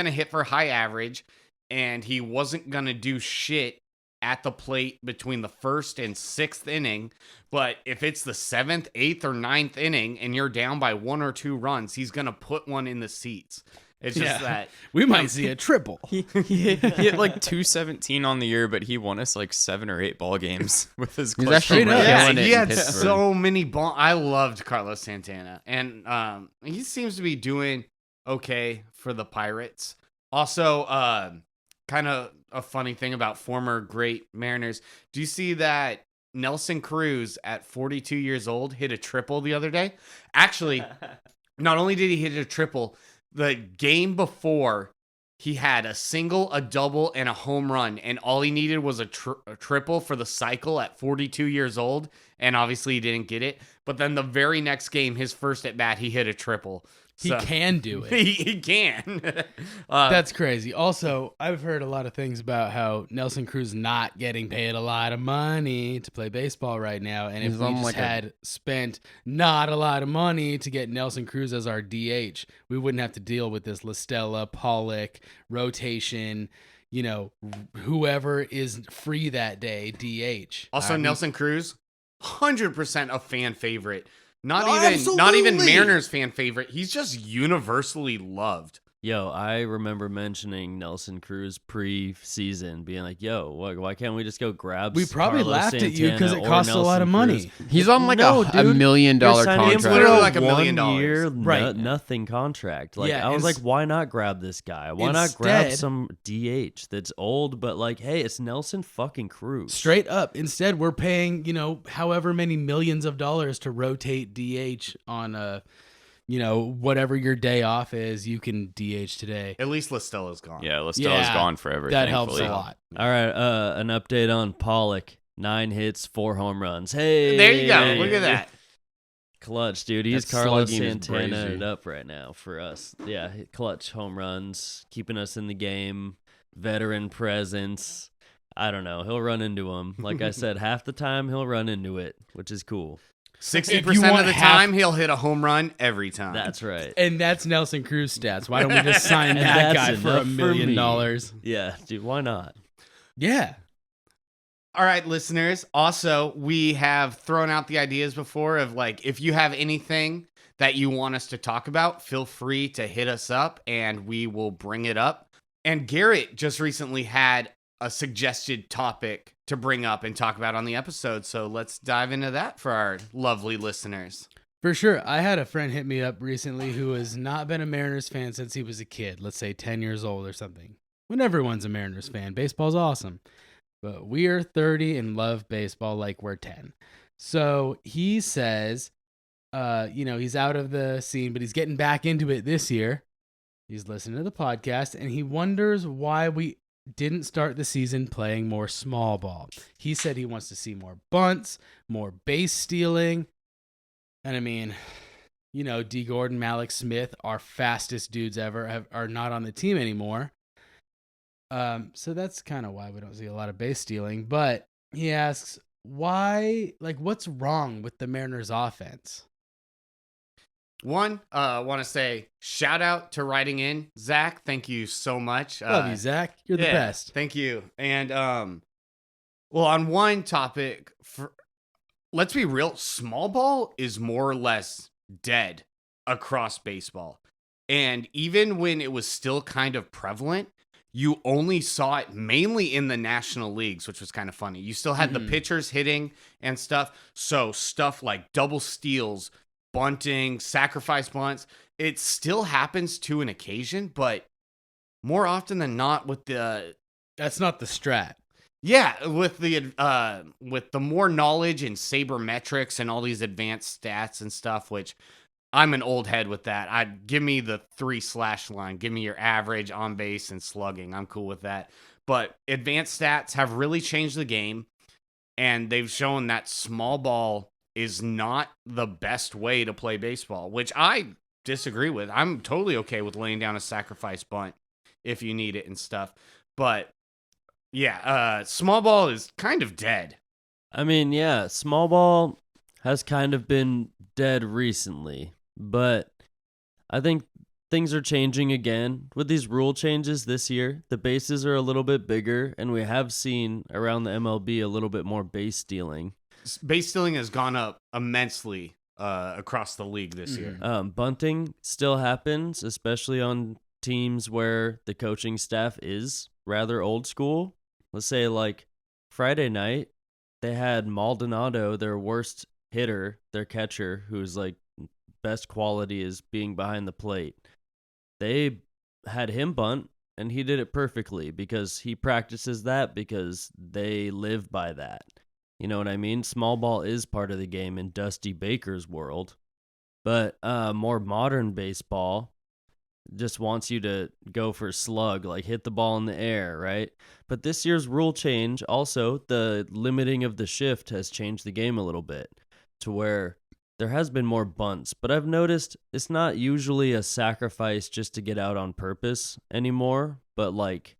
to hit for high average and he wasn't going to do shit at the plate between the 1st and 6th inning. But if it's the 7th, 8th, or 9th inning and you're down by 1 or 2 runs, he's going to put one in the seats. It's just Yeah. that. We might see a triple. He hit like 217 on the year, but he won us like 7 or 8 ball games with his He's clutch actually home runs. Yeah, killing it he in had Pittsburgh. so many ball. I loved Carlos Santana, and he seems to be doing okay for the Pirates. Also, kind of a funny thing about former great Mariners. Do you see that Nelson Cruz at 42 years old hit a triple the other day? Actually, not only did he hit a triple, the game before he had a single, a double, and a home run, and all he needed was a triple for the cycle at 42 years old, and obviously he didn't get it. But then the very next game, his first at bat, he hit a triple. He So- can do it. he can. That's crazy. Also, I've heard a lot of things about how Nelson Cruz not getting paid a lot of money to play baseball right now, and if He's we on just like a- had spent not a lot of money to get Nelson Cruz as our DH, we wouldn't have to deal with this Listella, Pollock rotation. Whoever is free that day, DH. Also, I mean, Nelson Cruz, 100% a fan favorite. Not Oh, even absolutely. Mariners fan favorite. He's just universally loved. Yo, I remember mentioning Nelson Cruz pre-season, being like, "Yo, why can't we just go grab?" We probably Carlos laughed at you because Santana it or costs a lot Nelson of money. Cruz? He's on like No, a dude. $1 million You're signing him contract. for Literally a like $1 million. 1-year, Right. nothing contract. Like Yeah, I was ins- like, why not grab this guy? Why not grab Instead- some DH that's old, but like, hey, it's Nelson fucking Cruz. Straight up. Instead, we're paying, however many millions of dollars to rotate DH on whatever your day off is, you can DH today. At least Listella's gone. Yeah, Listella's Yeah, gone forever. That helps thankfully. a lot. All right, an update on Pollock. 9 hits, 4 home runs. Hey, There you go. Look at that. Clutch, dude. He's That Carlos slugging is Santana brazy. it up right now for us. Yeah, clutch home runs, keeping us in the game, veteran presence. I don't know. He'll run into him. Like I said, half the time he'll run into it, which is cool. 60% want of the half- time, he'll hit a home run every time. That's right. And that's Nelson Cruz stats. Why don't we just sign And that that's guy for enough $1 for million? me. Yeah, dude, why not? Yeah. All right, listeners. Also, we have thrown out the ideas before of like, if you have anything that you want us to talk about, feel free to hit us up and we will bring it up. And Garrett just recently had a suggested topic to bring up and talk about on the episode. So let's dive into that for our lovely listeners. For sure. I had a friend hit me up recently who has not been a Mariners fan since he was a kid, let's say 10 years old or something. When everyone's a Mariners fan, baseball's awesome. But we are 30 and love baseball like we're 10. So he says, he's out of the scene, but he's getting back into it this year. He's listening to the podcast, and he wonders why we didn't start the season playing more small ball. He said he wants to see more bunts, more base stealing. And I mean, D. Gordon, Malik Smith, our fastest dudes ever, are not on the team anymore. So that's kind of why we don't see a lot of base stealing. But he asks, why, what's wrong with the Mariners offense? One, I want to say shout out to writing in, Zack. Thank you so much. Love you, Zack. You're the best. Thank you. And, well, on one topic, let's be real, small ball is more or less dead across baseball. And even when it was still kind of prevalent, you only saw it mainly in the national leagues, which was kind of funny. You still had the pitchers hitting and stuff. So stuff like double steals, bunting, sacrifice bunts, it still happens to an occasion, but more often than not that's not the strat. Yeah, with the more knowledge and sabermetrics and all these advanced stats and stuff, which I'm an old head with that. I'd give me the 3/ line. Give me your average on base and slugging. I'm cool with that. But advanced stats have really changed the game, and they've shown that small ball is not the best way to play baseball, which I disagree with. I'm totally okay with laying down a sacrifice bunt if you need it and stuff. But yeah, small ball is kind of dead. I mean, yeah, small ball has kind of been dead recently, but I think things are changing again with these rule changes this year. The bases are a little bit bigger, and we have seen around the MLB a little bit more base stealing. Base stealing has gone up immensely across the league this year. Bunting still happens, especially on teams where the coaching staff is rather old school. Let's say like Friday night, they had Maldonado, their worst hitter, their catcher, who's like best quality is being behind the plate. They had him bunt, and he did it perfectly because he practices that because they live by that. You know what I mean? Small ball is part of the game in Dusty Baker's world, but more modern baseball just wants you to go for slug, like hit the ball in the air, right? But this year's rule change, also the limiting of the shift has changed the game a little bit to where there has been more bunts, but I've noticed it's not usually a sacrifice just to get out on purpose anymore, but like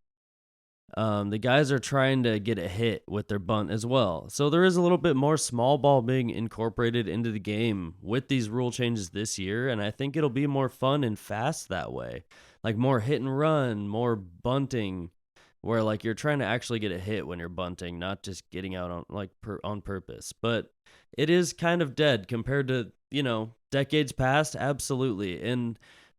the guys are trying to get a hit with their bunt as well. So there is a little bit more small ball being incorporated into the game with these rule changes this year, and I think it'll be more fun and fast that way. Like more hit and run, more bunting, where like you're trying to actually get a hit when you're bunting, not just getting out on on purpose. But it is kind of dead compared to, decades past, absolutely.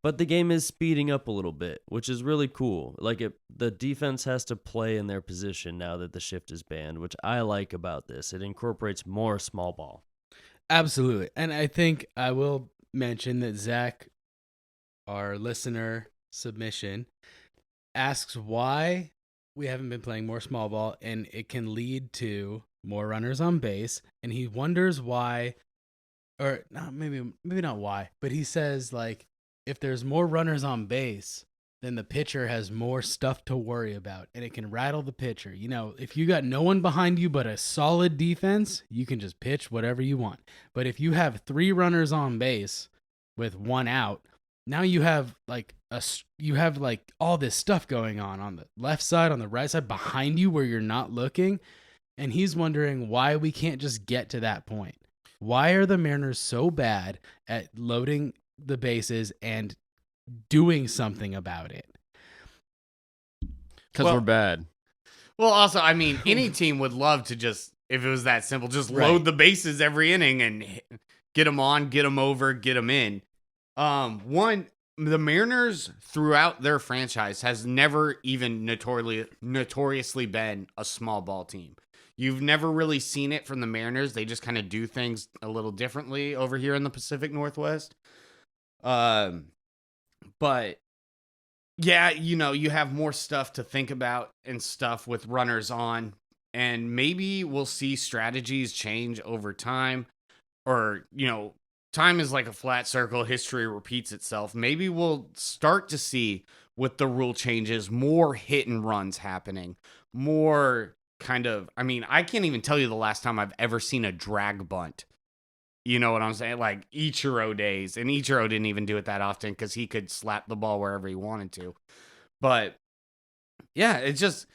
But the game is speeding up a little bit, which is really cool. Like the defense has to play in their position now that the shift is banned, which I like about this. It incorporates more small ball. Absolutely. And I think I will mention that Zack, our listener submission, asks why we haven't been playing more small ball, and it can lead to more runners on base. And he wonders why, or not, maybe not why, but he says like, if there's more runners on base, then the pitcher has more stuff to worry about, and it can rattle the pitcher. If you got no one behind you but a solid defense, you can just pitch whatever you want. But if you have 3 runners on base with 1 out, now you have all this stuff going on the left side, on the right side, behind you where you're not looking. And he's wondering why we can't just get to that point. Why are the Mariners so bad at loading the bases and doing something about it? Because we're bad. Well, also, I mean, any team would love to just, if it was that simple, just Right. load the bases every inning and get them on, get them over, get them in. The Mariners throughout their franchise has never even notoriously been a small ball team. You've never really seen it from the Mariners. They just kind of do things a little differently over here in the Pacific Northwest. But yeah, you have more stuff to think about and stuff with runners on, and maybe we'll see strategies change over time, or, time is like a flat circle. History repeats itself. Maybe we'll start to see, with the rule changes, more hit and runs happening, more kind of, I mean, I can't even tell you the last time I've ever seen a drag bunt. You know what I'm saying? Like Ichiro days. And Ichiro didn't even do it that often because he could slap the ball wherever he wanted to. But yeah, it's just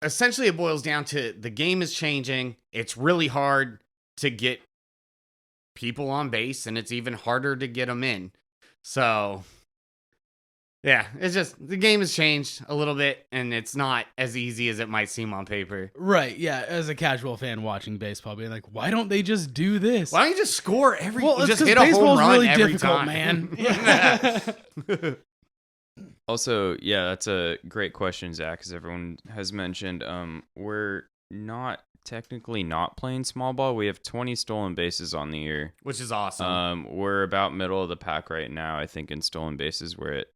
essentially it boils down to the game is changing. It's really hard to get people on base, and it's even harder to get them in. So yeah, it's just the game has changed a little bit, and it's not as easy as it might seem on paper. Right, yeah. As a casual fan watching baseball, being like, why don't they just do this? Why don't you just score every? Well, it's just 'cause hit a home baseball's run really every difficult, time, man. Yeah. Also, yeah, that's a great question, Zach, as everyone has mentioned. We're not technically not playing small ball. We have 20 stolen bases on the year. Which is awesome. We're about middle of the pack right now, I think, in stolen bases. We're at,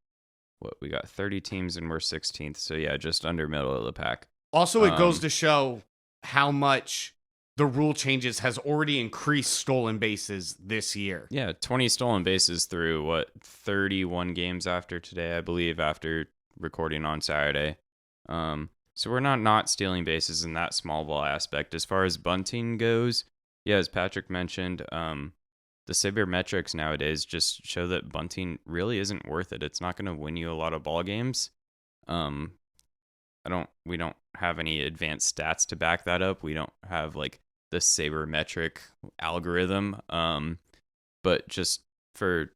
we got 30 teams and we're 16th. So, yeah, just under middle of the pack. Also, it goes to show how much the rule changes has already increased stolen bases this year. Yeah, 20 stolen bases through, 31 games after today, I believe, after recording on Saturday. So we're not stealing bases in that small ball aspect. As far as bunting goes, yeah, as Patrick mentioned, the sabermetrics nowadays just show that bunting really isn't worth it. It's not going to win you a lot of ball games. We don't have any advanced stats to back that up. We don't have like the sabermetric algorithm. But just for,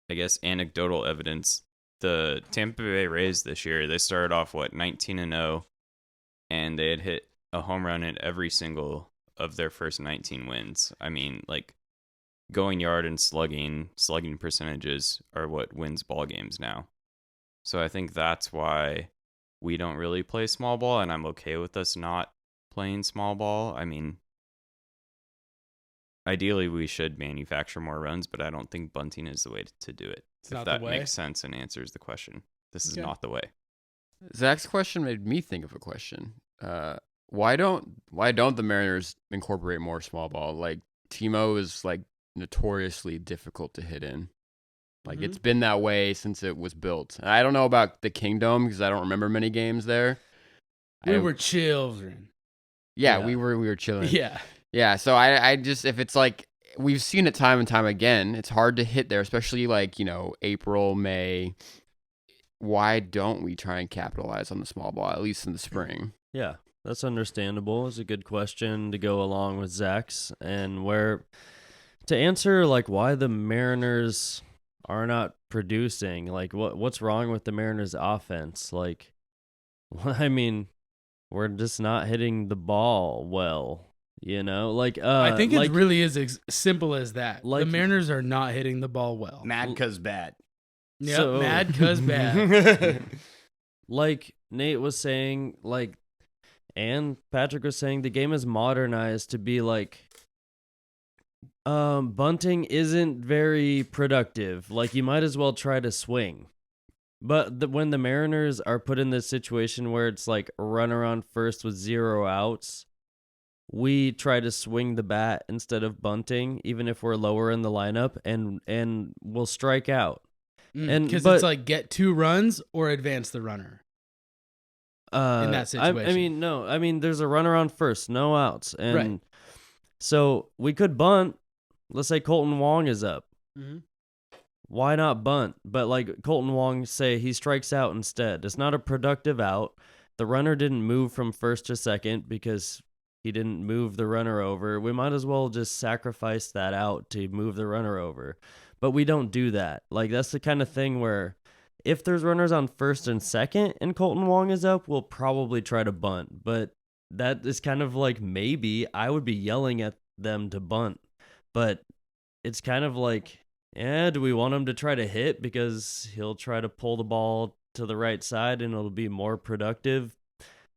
I guess, anecdotal evidence, the Tampa Bay Rays this year, they started off 19-0, and they had hit a home run in every single of their first 19 wins. I mean, like, going yard and slugging percentages are what wins ball games now. So I think that's why we don't really play small ball, and I'm okay with us not playing small ball. I mean, ideally we should manufacture more runs, but I don't think bunting is the way to do it. It's if not that the way? makes sense and answers the question. This is Okay. not the way. Zach's question made me think of a question. Why don't the Mariners incorporate more small ball? Like, Timo is like notoriously difficult to hit in. Like, it's been that way since it was built. I don't know about the Kingdom because I don't remember many games there. We were children. Yeah, yeah. we were chilling. Yeah. Yeah, so I just, if it's like, we've seen it time and time again, it's hard to hit there, especially like, April, May. Why don't we try and capitalize on the small ball, at least in the spring? Yeah, that's understandable. It's a good question to go along with Zach's, and to answer like why the Mariners are not producing, like what's wrong with the Mariners offense? Like, I mean, we're just not hitting the ball well, like I think it really is as simple as that. like- the Mariners are not hitting the ball well. Mad cause bad. Yep, so- mad cuz bad. like Nate was saying, like, and Patrick was saying, the game is modernized to be like, bunting isn't very productive. Like, you might as well try to swing. But when the Mariners are put in this situation where it's like a runner on first with 0 outs, we try to swing the bat instead of bunting, even if we're lower in the lineup, and we'll strike out. Because but- it's like get 2 runs or advance the runner. In that situation. I mean, there's a runner on first, no outs. And Right. so we could bunt. Let's say Colton Wong is up. Mhm. Why not bunt? But like Colton Wong, say he strikes out instead. It's not a productive out. The runner didn't move from first to second because he didn't move the runner over. We might as well just sacrifice that out to move the runner over. But we don't do that. Like, that's the kind of thing where if there's runners on first and second and Colton Wong is up, we'll probably try to bunt. But that is kind of like maybe I would be yelling at them to bunt. But it's kind of like, do we want him to try to hit because he'll try to pull the ball to the right side and it'll be more productive,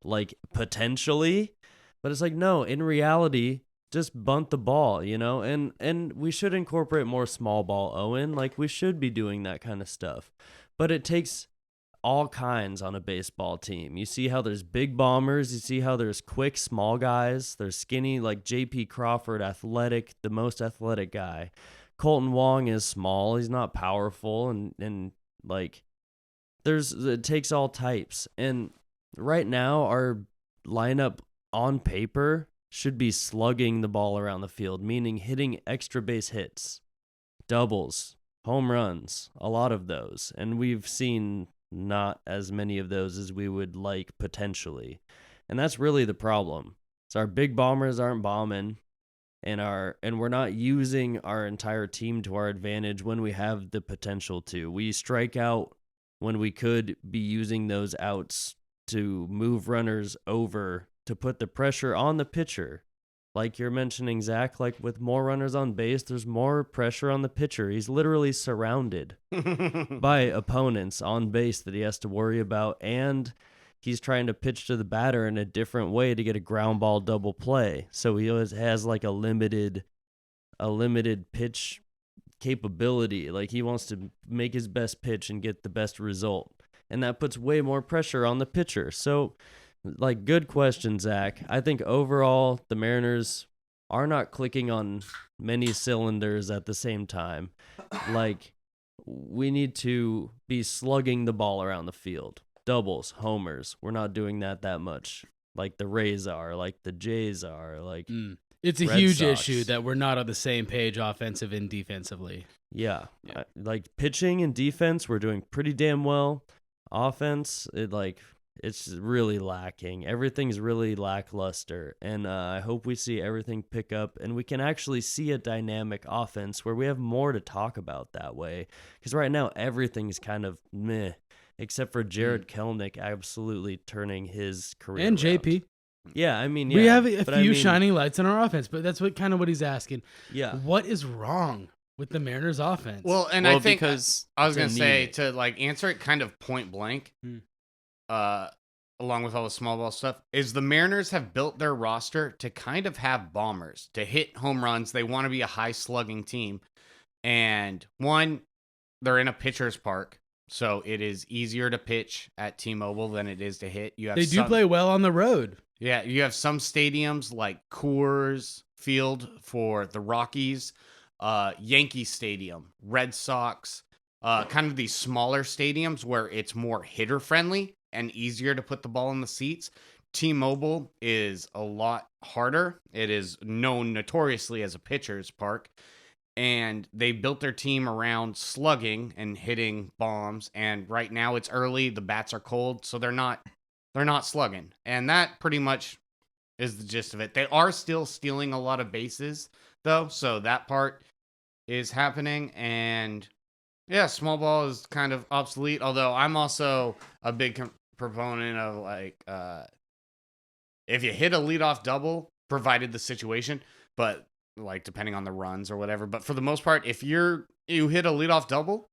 like potentially? But it's like, no, in reality, just bunt the ball, and we should incorporate more small ball, Owen. Like, we should be doing that kind of stuff. But it takes all kinds on a baseball team. You see how there's big bombers. You see how there's quick, small guys. There's skinny, like J.P. Crawford, athletic, the most athletic guy. Colton Wong is small. He's not powerful. And like, it takes all types. And right now, our lineup on paper should be slugging the ball around the field, meaning hitting extra base hits, doubles, home runs, a lot of those. And we've seen not as many of those as we would like potentially. And that's really the problem. So our big bombers aren't bombing, and we're not using our entire team to our advantage when we have the potential to. We strike out when we could be using those outs to move runners over to put the pressure on the pitcher. Like you're mentioning, Zach, like with more runners on base, there's more pressure on the pitcher. He's literally surrounded by opponents on base that he has to worry about, and he's trying to pitch to the batter in a different way to get a ground ball double play. So he always has like a limited pitch capability. Like he wants to make his best pitch and get the best result, and that puts way more pressure on the pitcher. So, like, good question, Zach. I think overall the Mariners are not clicking on many cylinders at the same time. Like, we need to be slugging the ball around the field. Doubles, homers. We're not doing that much. Like the Rays are, like the Jays are, like It's a Red huge Sox. issue that we're not on the same page offensive and defensively. Yeah. Like pitching and defense, we're doing pretty damn well. Offense, it's really lacking. Everything's really lackluster. And I hope we see everything pick up and we can actually see a dynamic offense where we have more to talk about that way. Because right now, everything's kind of meh, except for Jared Kelenic absolutely turning his career And around. JP. Yeah, I mean, We have a but few shining lights in our offense, but that's what he's asking. Yeah. What is wrong with the Mariners offense? Well, and I think because I was it's going to say anemic. to like answer it kind of point blank, along with all the small ball stuff, is the Mariners have built their roster to kind of have bombers, to hit home runs. They want to be a high slugging team. And one, they're in a pitcher's park, so it is easier to pitch at T-Mobile than it is to hit. they do play well on the road. Yeah, you have some stadiums like Coors Field for the Rockies, Yankee Stadium, Red Sox, kind of these smaller stadiums where it's more hitter friendly and easier to put the ball in the seats. T-Mobile is a lot harder. It is known notoriously as a pitcher's park, and they built their team around slugging and hitting bombs. And right now it's early, the bats are cold, so they're not slugging. And that pretty much is the gist of it. They are still stealing a lot of bases, though, so that part is happening. And yeah, small ball is kind of obsolete, although I'm also a big proponent of, like, if you hit a leadoff double, provided the situation, but, like, depending on the runs or whatever. But for the most part, if you hit a leadoff double,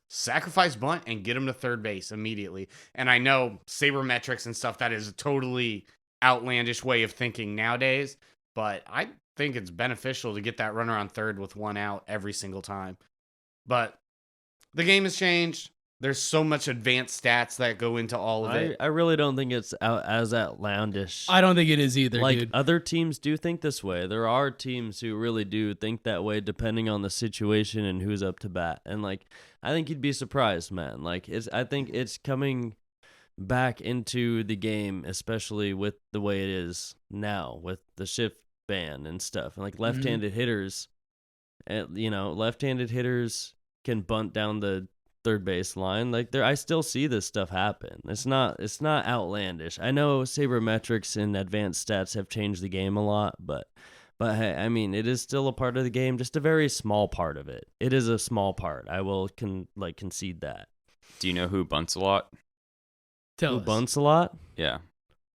sacrifice bunt and get him to third base immediately. And I know sabermetrics and stuff, that is a totally outlandish way of thinking nowadays, but I think it's beneficial to get that runner on third with one out every single time. But the game has changed. There's so much advanced stats that go into all of it. I really don't think it's as outlandish. I don't think it is either, like dude. other teams do think this way. There are teams who really do think that way, depending on the situation and who's up to bat. And like, I think you'd be surprised, man. Like, I think it's coming back into the game, especially with the way it is now, with the shift ban and stuff. And like left-handed hitters, left-handed hitters can bunt down the third base line. Like, I still see this stuff happen. It's not outlandish. I know sabermetrics and advanced stats have changed the game a lot, but hey, I mean, it is still a part of the game, just a very small part of it. It is a small part. I will concede that. Do you know who bunts a lot? Tell Who us. bunts a lot? Yeah,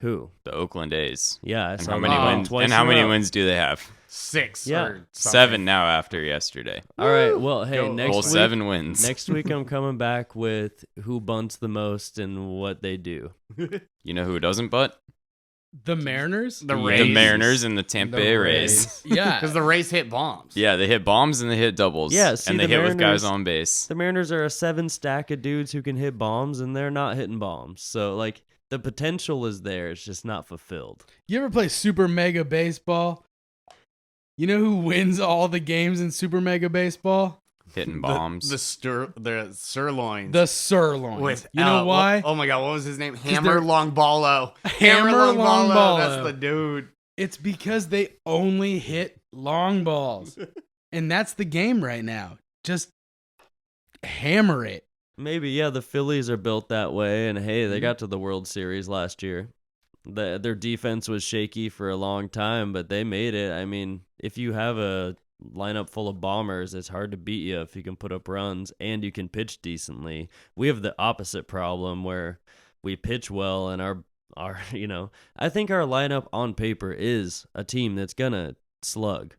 Who? the Oakland A's. Yeah, I And saw how many that wins? twice And how in a many row. wins do they have? 6 Yeah. or something. 7 now after yesterday. All right. Well, hey, Go next Full week. 7 wins. Next week, I'm coming back with who bunts the most and what they do. You know who doesn't butt? The Mariners? The The Rays. Mariners and the Tampa Bay Rays. Yeah. Because the Rays hit bombs. Yeah, they hit bombs and they hit doubles. Yeah, see, and they the hit with guys Mariners- on base. The Mariners are a 7 stack of dudes who can hit bombs, and they're not hitting bombs. So, like, the potential is there. It's just not fulfilled. You ever play Super Mega Baseball? You know who wins all the games in Super Mega Baseball? Hitting bombs. The sirloins. The Sirloins. With You know why? oh my God, what was his name? they're- Hammer Longballo. Hammer Longballo. Longballo. That's the dude. It's because they only hit long balls. And that's the game right now. Just hammer it. Maybe, yeah, the Phillies are built that way, and hey, Mm-hmm. they got to the World Series last year. Their defense was shaky for a long time, but they made it. I mean, if you have a lineup full of bombers, it's hard to beat you if you can put up runs and you can pitch decently. We have the opposite problem where we pitch well and our I think our lineup on paper is a team that's gonna slug.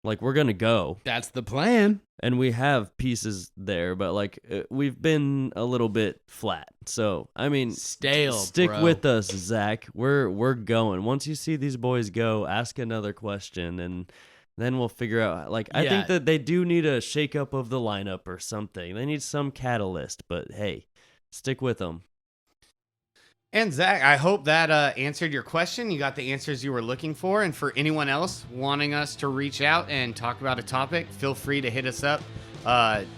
Like, we're gonna go. That's the plan. And we have pieces there, but like we've been a little bit flat. So I mean, Stale. stick bro. with us, Zach. We're going. Once you see these boys go, ask another question, and then we'll figure out. Like, I Yeah. think that they do need a shakeup of the lineup or something. They need some catalyst. But hey, stick with them. And Zach, I hope that answered your question. You got the answers you were looking for. And for anyone else wanting us to reach out and talk about a topic, feel free to hit us up.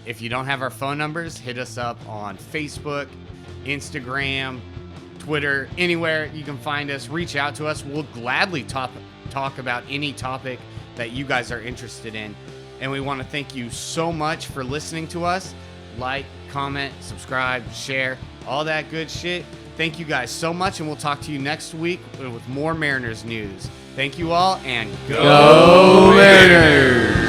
If you don't have our phone numbers, hit us up on Facebook, Instagram, Twitter, anywhere you can find us. Reach out to us. We'll gladly talk about any topic that you guys are interested in. And we want to thank you so much for listening to us. Like, comment, subscribe, share, all that good shit. Thank you guys so much, and we'll talk to you next week with more Mariners news. Thank you all, and Go Mariners!